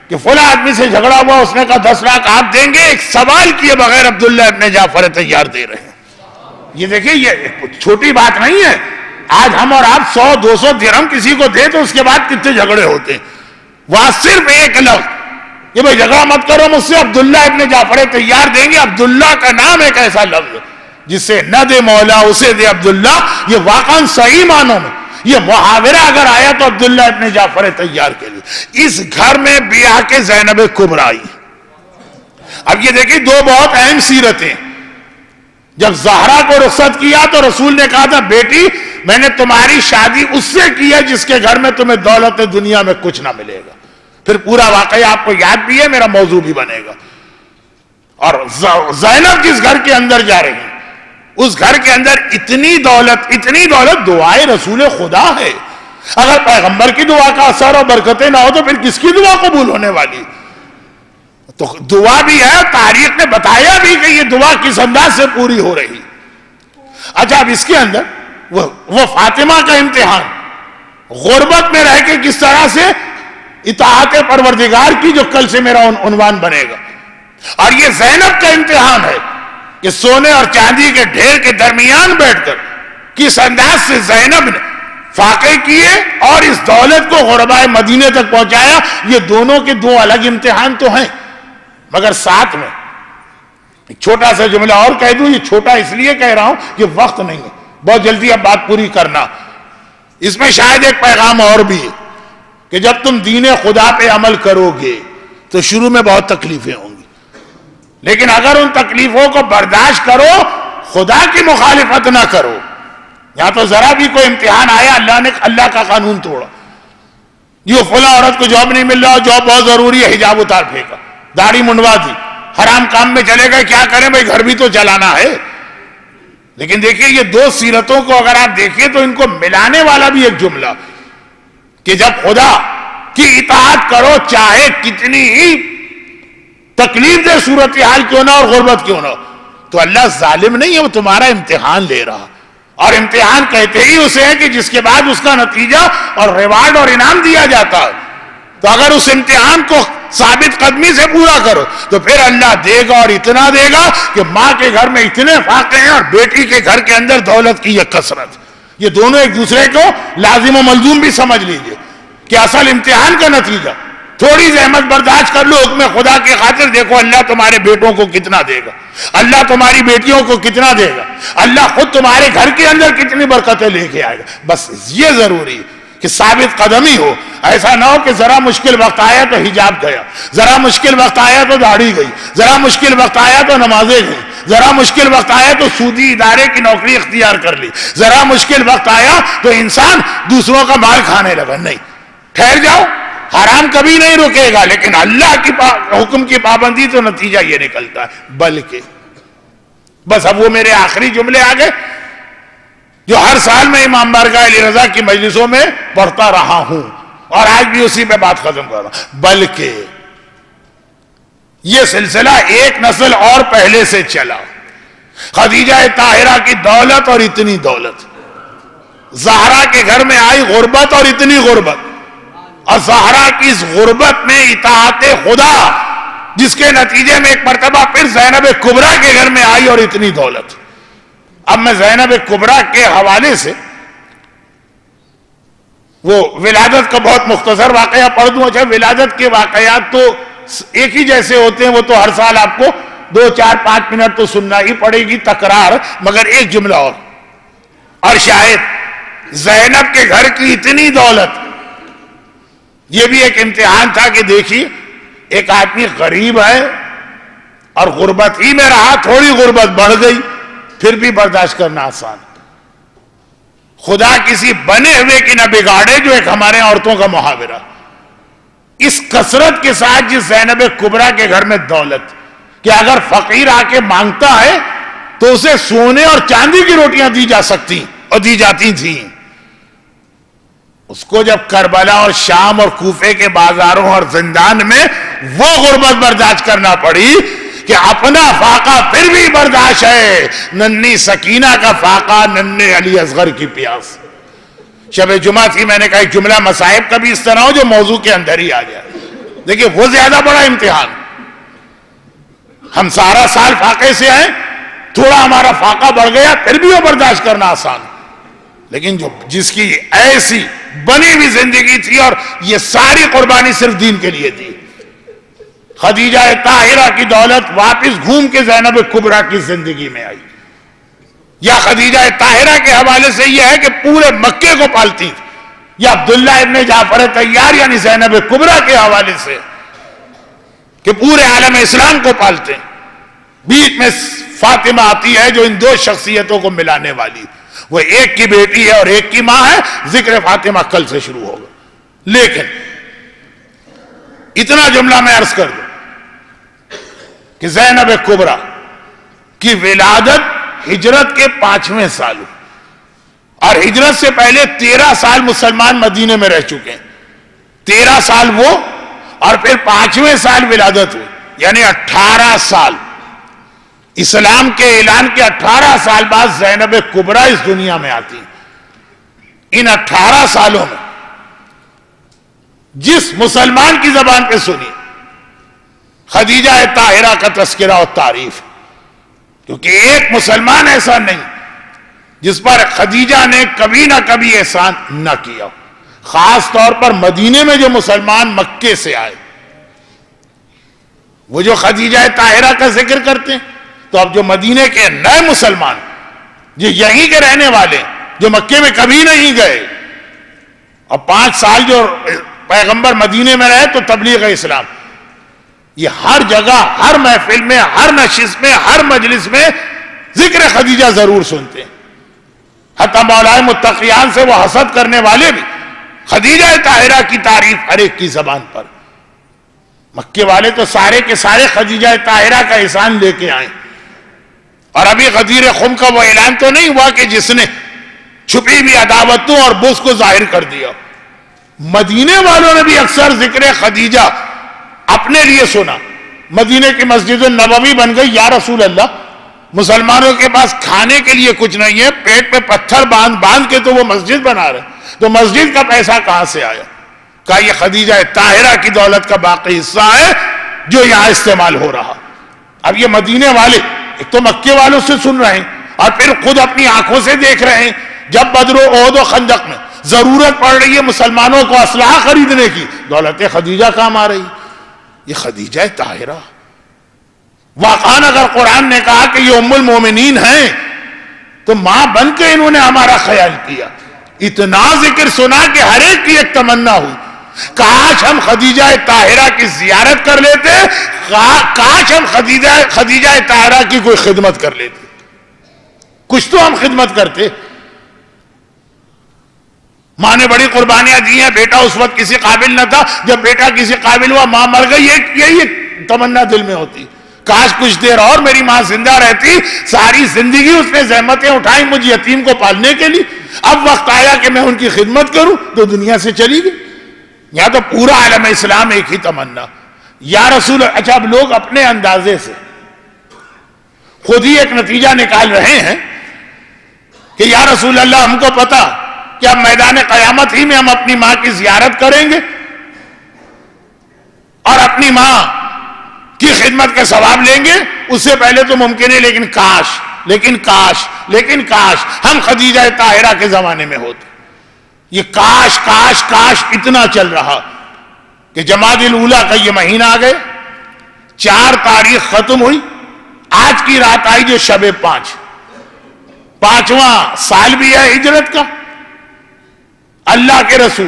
کہ فلاں آدمی سے جھگڑا ہوا، اس نے کہا 10 لاکھ آپ دیں گے، ایک سوال کیے بغیر عبداللہ ابن جعفر تیار دے رہے ہیں. یہ دیکھیں، یہ چھوٹی بات نہیں ہے. آج ہم اور آپ 100-200 درہم کسی کو دے تو اس کے بعد کتنے جھگڑے ہوتے ہیں. وہاں صرف ایک لفظ کہ بھئی جھگڑا مت کرو مجھ سے، عبداللہ ابن جعفر تیار دیں گے. عبداللہ کا نام ایک ایسا لفظ جس سے نہ دے مولا اسے دے عبداللہ. یہ واقعاً صحیح معنوں میں یہ محاورہ اگر آیا تو عبداللہ ابن جعفر تیار کے لیے. اس گھر میں بیاہ کے زینب کبریٰ آئی. اب یہ دیکھیں دو بہت اہم سیرتیں. جب زہرا کو رخصت کیا تو رسول نے کہا تھا بیٹی میں نے تمہاری شادی اس سے کی ہے جس کے گھر میں تمہیں دولت دنیا میں کچھ نہ ملے گا. پھر پورا واقعہ آپ کو یاد بھی ہے، میرا موضوع بھی بنے گا. اور زینب جس گھر کے اندر جا رہی ہیں، اس گھر کے اندر اتنی دولت دعائے رسول خدا ہے. اگر پیغمبر کی دعا کا اثر اور برکتیں نہ ہو تو پھر کس کی دعا قبول ہونے والی؟ تو دعا بھی ہے، تاریخ نے بتایا بھی کہ یہ دعا کس انداز سے پوری ہو رہی. اچھا اب اس کے اندر وہ فاطمہ کا امتحان، غربت میں رہ کے کس طرح سے اطاعت پروردگار کی، جو کل سے میرا عنوان بنے گا. اور یہ زینب کا امتحان ہے کہ سونے اور چاندی کے ڈھیر کے درمیان بیٹھ کر کس انداز سے زینب نے فاقے کیے اور اس دولت کو غربائے مدینے تک پہنچایا. یہ دونوں کے دو الگ امتحان تو ہیں، مگر ساتھ میں ایک چھوٹا سا جملہ اور کہہ دوں. یہ چھوٹا اس لیے کہہ رہا ہوں کہ وقت نہیں ہے، بہت جلدی اب بات پوری کرنا. اس میں شاید ایک پیغام اور بھی ہے کہ جب تم دین خدا پہ عمل کرو گے تو شروع میں بہت تکلیفیں ہوں گی، لیکن اگر ان تکلیفوں کو برداشت کرو، خدا کی مخالفت نہ کرو. یہاں تو ذرا بھی کوئی امتحان آیا اللہ کا قانون توڑا. یہ فلاں عورت کو جاب نہیں مل رہا، جاب بہت ضروری ہے، حجاب اتار پھینکا، داڑھی منڈوا دی، حرام کام میں چلے گئے، کیا کریں بھائی گھر بھی تو چلانا ہے. لیکن دیکھیے یہ دو سیرتوں کو اگر آپ دیکھیں تو ان کو ملانے والا بھی ایک جملہ کہ جب خدا کی اطاعت کرو چاہے کتنی ہی تکلیف دہ صورتحال کیوں نہ اور غربت کیوں نہ ہو، تو اللہ ظالم نہیں ہے، وہ تمہارا امتحان لے رہا. اور امتحان کہتے ہی اسے ہے کہ جس کے بعد اس کا نتیجہ اور ریوارڈ اور انعام دیا جاتا ہے. تو اگر اس امتحان کو ثابت قدمی سے پورا کرو تو پھر اللہ دے گا، اور اتنا دے گا کہ ماں کے گھر میں اتنے فاقے ہیں اور بیٹی کے گھر کے اندر دولت کی یہ کثرت. یہ دونوں ایک دوسرے کو لازم و ملزوم بھی سمجھ لیجئے کہ اصل امتحان کا نتیجہ تھوڑی زحمت برداشت کر لو حکم خدا کی خاطر، دیکھو اللہ تمہارے بیٹوں کو کتنا دے گا، اللہ تمہاری بیٹیوں کو کتنا دے گا، اللہ خود تمہارے گھر کے اندر کتنی برکتیں لے کے آئے گا. بس یہ ضروری ہے کہ ثابت قدمی ہو. ایسا نہ ہو کہ ذرا مشکل وقت آیا تو حجاب گیا، ذرا مشکل وقت آیا تو داڑھی گئی، ذرا مشکل وقت آیا تو نمازیں گئیں، ذرا مشکل وقت آیا تو سودی ادارے کی نوکری اختیار کر لی، ذرا مشکل وقت آیا تو انسان دوسروں کا مال کھانے لگا. نہیں، ٹھہر جاؤ، حرام کبھی نہیں رکے گا، لیکن اللہ کی حکم کی پابندی تو نتیجہ یہ نکلتا ہے. بلکہ بس اب وہ میرے آخری جملے آ گئے جو ہر سال میں امام بارگاہ علی رضا کی مجلسوں میں پڑھتا رہا ہوں، اور آج بھی اسی پہ بات ختم کر رہا ہوں. بلکہ یہ سلسلہ ایک نسل اور پہلے سے چلا. خدیجہ طاہرہ کی دولت اور اتنی دولت، زہرا کے گھر میں آئی غربت اور اتنی غربت، اور زہرا کی اس غربت میں اطاعت خدا، جس کے نتیجے میں ایک مرتبہ پھر زینب کبریٰ کے گھر میں آئی اور اتنی دولت. اب میں زینب کبریٰ کے حوالے سے وہ ولادت کا بہت مختصر واقعہ پڑھ دوں. اچھا ولادت کے واقعات تو ایک ہی جیسے ہوتے ہیں، وہ تو ہر سال آپ کو 2 4 5 منٹ تو سننا ہی پڑے گی تکرار، مگر ایک جملہ اور شاید زینب کے گھر کی اتنی دولت، یہ بھی ایک امتحان تھا کہ دیکھیے ایک آدمی غریب ہے اور غربت ہی میں رہا، تھوڑی غربت بڑھ گئی پھر بھی برداشت کرنا آسان، خدا کسی بنے ہوئے کی نہ بگاڑے، جو ایک ہمارے عورتوں کا محاورہ، اس کثرت کے ساتھ جس زینب کبریٰ کے گھر میں دولت کہ اگر فقیر آ کے مانگتا ہے تو اسے سونے اور چاندی کی روٹیاں دی جا سکتی اور دی جاتی تھیں، اس کو جب کربلا اور شام اور کوفے کے بازاروں اور زندان میں وہ غربت برداشت کرنا پڑی کہ اپنا فاقہ پھر بھی برداشت ہے، ننھی سکینہ کا فاقہ، ننھے علی اصغر کی پیاس۔ شب جمعہ تھی، میں نے کہا ایک جملہ مصائب کا بھی اس طرح ہو جو موضوع کے اندر ہی آ جائے، دیکھیں وہ زیادہ بڑا امتحان، ہم سارا سال فاقے سے آئے، تھوڑا ہمارا فاقہ بڑھ گیا پھر بھی وہ برداشت کرنا آسان، لیکن جس کی ایسی بنی ہوئی زندگی تھی اور یہ ساری قربانی صرف دین کے لیے دی، خدیجہ طاہرہ کی دولت واپس گھوم کے زینب کبریٰ کی زندگی میں آئی، یا خدیجہ طاہرہ کے حوالے سے یہ ہے کہ پورے مکے کو پالتی تھی، یا عبداللہ ابن جعفر طیار یعنی زینب کبریٰ کے حوالے سے کہ پورے عالم اسلام کو پالتے ہیں، بیچ میں فاطمہ آتی ہے جو ان دو شخصیتوں کو ملانے والی، وہ ایک کی بیٹی ہے اور ایک کی ماں ہے، ذکر فاطمہ کل سے شروع ہوگا، لیکن اتنا جملہ میں عرض کر دوں کہ زینب کبریٰ کی ولادت ہجرت کے 5ویں سال ہوئی، اور ہجرت سے پہلے 13 سال مسلمان مدینے میں رہ چکے ہیں، 13 سال وہ اور پھر 5ویں سال ولادت ہوئی، یعنی 18 سال، اسلام کے اعلان کے 18 سال بعد زینب کبریٰ اس دنیا میں آتی ہیں۔ ان 18 سالوں میں جس مسلمان کی زبان پہ سنی خدیجہ طاہرہ کا تذکرہ اور تعریف، کیونکہ ایک مسلمان ایسا نہیں جس پر خدیجہ نے کبھی نہ کبھی احسان نہ کیا، خاص طور پر مدینے میں جو مسلمان مکے سے آئے، وہ جو خدیجہ طاہرہ کا ذکر کرتے ہیں، تو اب جو مدینے کے نئے مسلمان جو یہیں کے رہنے والے جو مکے میں کبھی نہیں گئے، اور 5 سال جو پیغمبر مدینے میں رہے تو تبلیغ اسلام، یہ ہر جگہ، ہر محفل میں، ہر نشست میں، ہر مجلس میں ذکر خدیجہ ضرور سنتے ہیں، حتی مولائے متقیان سے وہ حسد کرنے والے بھی خدیجہ طاہرہ کی تعریف ہر ایک کی زبان پر، مکے والے تو سارے کے سارے خدیجہ طاہرہ کا احسان لے کے آئیں، اور ابھی غدیر خم کا وہ اعلان تو نہیں ہوا کہ جس نے چھپی ہوئی عداوتوں اور بغض کو ظاہر کر دیا، مدینے والوں نے بھی اکثر ذکر خدیجہ اپنے لیے سنا، مدینے کی مسجد النبوی بن گئی، یا رسول اللہ مسلمانوں کے پاس کھانے کے لیے کچھ نہیں ہے، پیٹ پہ پتھر باندھ کے تو وہ مسجد بنا رہے، تو مسجد کا پیسہ کہاں سے آیا؟ کہا یہ خدیجہ طاہرہ کی دولت کا باقی حصہ ہے جو یہاں استعمال ہو رہا۔ اب یہ مدینے والے ایک تو مکے والوں سے سن رہے ہیں اور پھر خود اپنی آنکھوں سے دیکھ رہے ہیں، جب بدر و احد و خندق میں ضرورت پڑ رہی ہے مسلمانوں کو اسلحہ خریدنے کی، دولت خدیجہ کام آ رہی، یہ خدیجہ طاہرہ واقعاً اگر قرآن نے کہا کہ یہ ام المومنین ہیں تو ماں بن کے انہوں نے ہمارا خیال کیا، اتنا ذکر سنا کہ ہر ایک کی ایک تمنا ہوئی، کاش ہم خدیجہ طاہرہ کی زیارت کر لیتے، کاش ہم خدیجہ طاہرہ کی کوئی خدمت کر لیتے، کچھ تو ہم خدمت کرتے۔ ماں نے بڑی قربانیاں دی ہیں، بیٹا اس وقت کسی قابل نہ تھا، جب بیٹا کسی قابل ہوا ماں مر گئی، یہی تمنا دل میں ہوتی، کاش کچھ دیر اور میری ماں زندہ رہتی، ساری زندگی اس نے زحمتیں اٹھائیں مجھ یتیم کو پالنے کے لیے، اب وقت آیا کہ میں ان کی خدمت کروں تو دنیا سے چلی گئی۔ یہاں تو پورا عالم اسلام ایک ہی تمنا، یا رسول، اچھا اب لوگ اپنے اندازے سے خود ہی ایک نتیجہ نکال رہے ہیں کہ یا رسول اللہ ہم کو پتا کہ اب میدان قیامت ہی میں ہم اپنی ماں کی زیارت کریں گے اور اپنی ماں کی خدمت کا ثواب لیں گے، اس سے پہلے تو ممکن ہے، لیکن کاش ہم خدیجہ طاہرہ کے زمانے میں ہوتے۔ یہ کاش اتنا چل رہا کہ جمادی الاولیٰ کا یہ مہینہ آ گئے، 4 تاریخ ختم ہوئی، آج کی رات آئی جو شب 5، 5واں سال بھی ہے ہجرت کا۔ اللہ کے رسول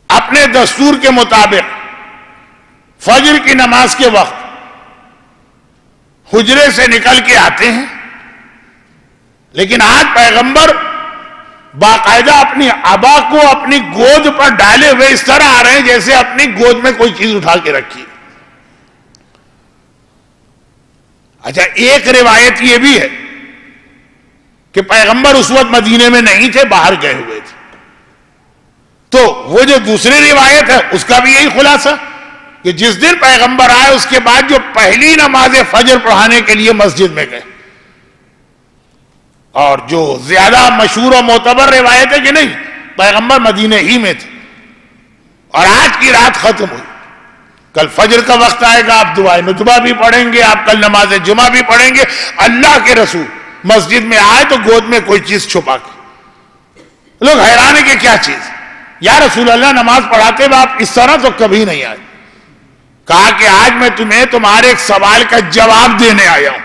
اپنے دستور کے مطابق فجر کی نماز کے وقت حجرے سے نکل کے آتے ہیں، لیکن آج پیغمبر باقاعدہ اپنی ابا کو اپنی گود پر ڈالے ہوئے اس طرح آ رہے ہیں جیسے اپنی گود میں کوئی چیز اٹھا کے رکھی۔ اچھا، ایک روایت یہ بھی ہے کہ پیغمبر اس وقت مدینے میں نہیں تھے، باہر گئے ہوئے تھے۔ تو وہ جو دوسری روایت ہے اس کا بھی یہی خلاصہ کہ جس دن پیغمبر آئے اس کے بعد جو پہلی نماز فجر پڑھانے کے لیے مسجد میں گئے، اور جو زیادہ مشہور و معتبر روایت ہے کہ نہیں، پیغمبر مدینے ہی میں تھے اور آج کی رات ختم ہوئی۔ کل فجر کا وقت آئے گا، آپ دعائے ندبہ بھی پڑھیں گے، آپ کل نماز جمعہ بھی پڑھیں گے۔ اللہ کے رسول مسجد میں آئے تو گود میں کوئی چیز چھپا کے، لوگ حیران ہیں کہ کیا چیز؟ یا رسول اللہ نماز پڑھاتے ہوئے آپ اس طرح تو کبھی نہیں آئے۔ کہا کہ آج میں تمہیں تمہارے ایک سوال کا جواب دینے آیا ہوں،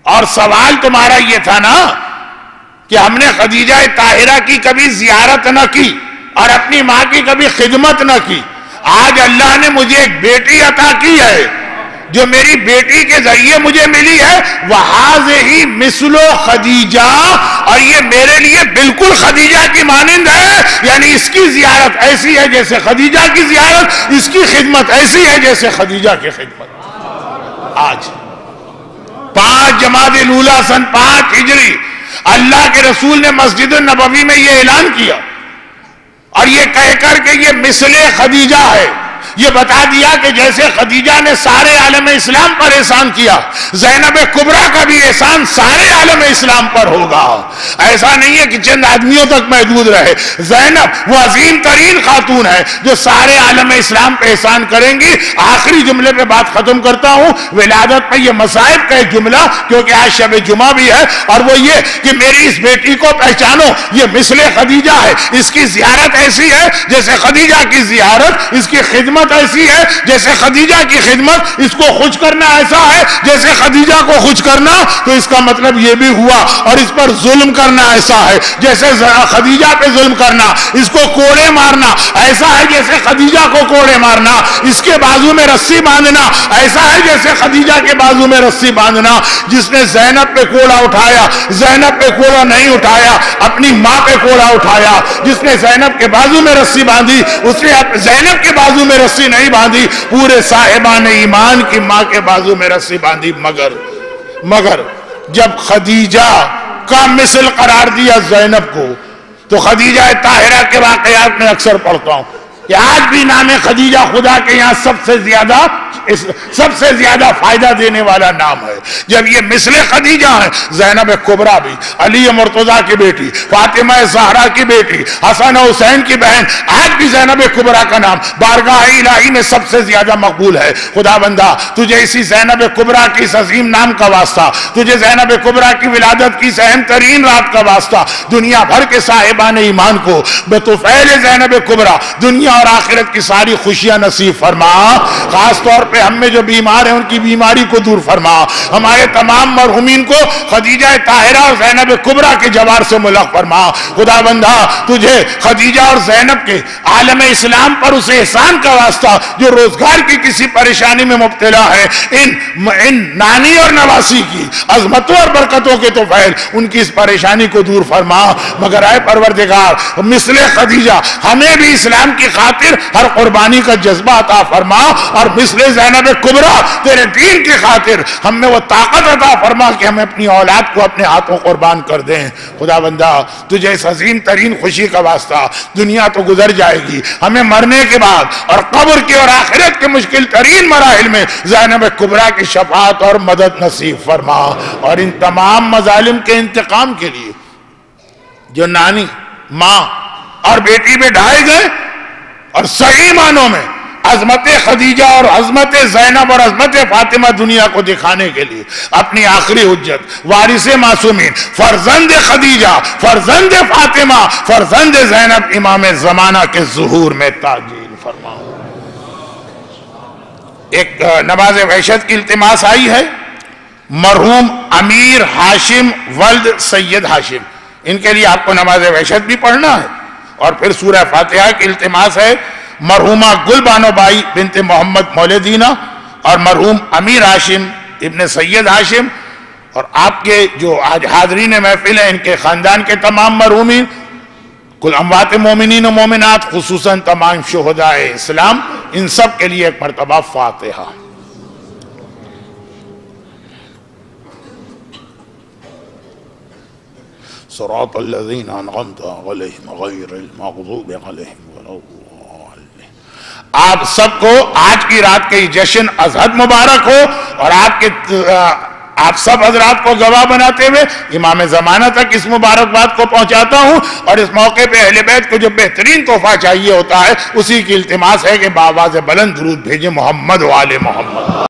اور سوال تمہارا یہ تھا نا کہ ہم نے خدیجہ طاہرہ کی کبھی زیارت نہ کی اور اپنی ماں کی کبھی خدمت نہ کی۔ آج اللہ نے مجھے ایک بیٹی عطا کی ہے جو میری بیٹی کے ذریعے مجھے ملی ہے، وَهَذِهِ مِثْلُ خدیجہ، اور یہ میرے لیے بالکل خدیجہ کی مانند ہے، یعنی اس کی زیارت ایسی ہے جیسے خدیجہ کی زیارت، اس کی خدمت ایسی ہے جیسے خدیجہ کی خدمت۔ آج 5 جمادی الاولیٰ سن 5 ہجری اللہ کے رسول نے مسجد النبوی میں یہ اعلان کیا، اور یہ کہہ کر کہ یہ مثل خدیجہ ہے، یہ بتا دیا کہ جیسے خدیجہ نے سارے عالم اسلام پر احسان کیا، زینب کبریٰ کا بھی احسان سارے عالم اسلام پر ہوگا۔ ایسا نہیں ہے کہ چند آدمیوں تک محدود رہے۔ زینب وہ عظیم ترین خاتون ہے جو سارے عالم اسلام پہ احسان کریں گی۔ آخری جملے پہ بات ختم کرتا ہوں، ولادت پہ یہ مصائب کا ایک جملہ، کیونکہ آج شب جمعہ بھی ہے، اور وہ یہ کہ میری اس بیٹی کو پہچانو، یہ مثل خدیجہ ہے، اس کی زیارت ایسی ہے جیسے خدیجہ کی زیارت، اس کی خدمت ایسی ہے جیسے خدیجہ کی خدمت، اس کو خوش کرنا ایسا ہے جیسے خدیجہ کو خوش کرنا۔ تو اس کا مطلب یہ بھی ہوا، اور اس پر ظلم کرنا ایسا ہے جیسے خدیجہ پہ ظلم کرنا، اس کو کوڑے مارنا ایسا ہے جیسے خدیجہ کو کوڑے مارنا، اس کے بازو میں رسی باندھنا ایسا ہے جیسے خدیجہ کے بازو میں رسی باندھنا۔ جس نے زینب پہ کوڑا اٹھایا، زینب پہ کوڑا نہیں اٹھایا، اپنی ماں پہ کوڑا اٹھایا۔ جس نے زینب کے بازو میں رسی باندھی، اس نے زینب کے بازو میں رسی نہیں باندھی، پورے صاحبان ایمان کی ماں کے بازو میں رسی باندھی۔ مگر جب خدیجہ کا مثل قرار دیا زینب کو، تو خدیجہ طاہرہ کے واقعات میں اکثر پڑھتا ہوں کہ آج بھی نام خدیجہ خدا کے یہاں سب سے زیادہ فائدہ دینے والا نام ہے۔ جب یہ مثل خدیجہ ہے، زینب کبریٰ بھی، علی مرتضیٰ کی بیٹی، فاطمہ زہرا کی بیٹی، حسن و حسین کی بہن، آج بھی زینب کبریٰ کا نام بارگاہ الہی میں سب سے زیادہ مقبول ہے۔ خدا بندہ تجھے اسی زینب کبریٰ کی اس عظیم نام کا واسطہ، تجھے زینب کبریٰ کی ولادت کی اس اہم ترین رات کا واسطہ، دنیا بھر کے صاحبان ایمان کو بطفیل زینب کبریٰ دنیا اور آخرت کی ساری خوشیاں نصیب فرما۔ خاص طور پہ ہم میں جو بیمار ہیں ان کی بیماری کو دور فرما۔ ہمارے تمام مرحومین کو خدیجہ طاہرہ اور زینب کبریٰ کے جوار سے ملحق فرما۔ خدا بندہ تجھے خدیجہ اور زینب کے عالم اسلام پر اس احسان کا واسطہ جو روزگار کی کسی پریشانی میں مبتلا ہے، ان نانی اور نواسی کی عظمتوں اور برکتوں کے طفیل ان کی اس پریشانی کو دور فرما۔ مگر اے پروردگار، مثل خدیجہ ہمیں بھی اسلام کی خاطر ہر قربانی کا جذبہ عطا فرما، اور مثل زینب کبریٰ تیرے دین کی خاطر ہم میں وہ طاقت عطا فرما کہ ہم اپنی اولاد کو اپنے ہاتھوں قربان کر دیں۔ خدا بندہ تجھے اس عظیم ترین خوشی کا واسطہ، دنیا تو گزر جائے گی، ہمیں مرنے کے بعد اور قبر کی اور آخرت کے مشکل ترین مراحل میں زینب کبریٰ کی شفاعت اور مدد نصیب فرما۔ اور ان تمام مظالم کے انتقام کے لیے جو نانی، ماں اور بیٹی پہ ڈھائے گئے، اور صحیح معنوں میں عظمت خدیجہ اور عظمت زینب اور عظمت فاطمہ دنیا کو دکھانے کے لیے اپنی آخری حجت، وارث معصومین، فرزند خدیجہ، فرزند فاطمہ، فرزند زینب، امام زمانہ کے ظہور میں تعجیل فرما۔ ایک نماز وحشت کی التماس آئی ہے، مرحوم امیر ہاشم ولد سید ہاشم، ان کے لیے آپ کو نماز وحشت بھی پڑھنا ہے، اور پھر سورہ فاتحہ کی التماس ہے مرحومہ گل بانو بائی بنت محمد مولدینہ اور مرحوم امیر ہاشم ابن سید ہاشم، اور آپ کے جو آج حاضرین محفل ہیں ان کے خاندان کے تمام مرحومین، کل اموات مومنین و مومنات، خصوصاً تمام شہداء اسلام، ان سب کے لیے ایک مرتبہ فاتحہ۔ صراط الذین انعمت علیہم غیر المغضوب علیہم ولا الضالین۔ آپ سب کو آج کی رات کے جشن ازہد مبارک ہو، اور آپ سب حضرات کو گواہ بناتے ہوئے امام زمانہ تک اس مبارکباد کو پہنچاتا ہوں، اور اس موقع پہ اہل بیت کو جو بہترین تحفہ چاہیے ہوتا ہے اسی کی التماس ہے کہ بآواز بلند درود بھیجیں محمد و آل محمد۔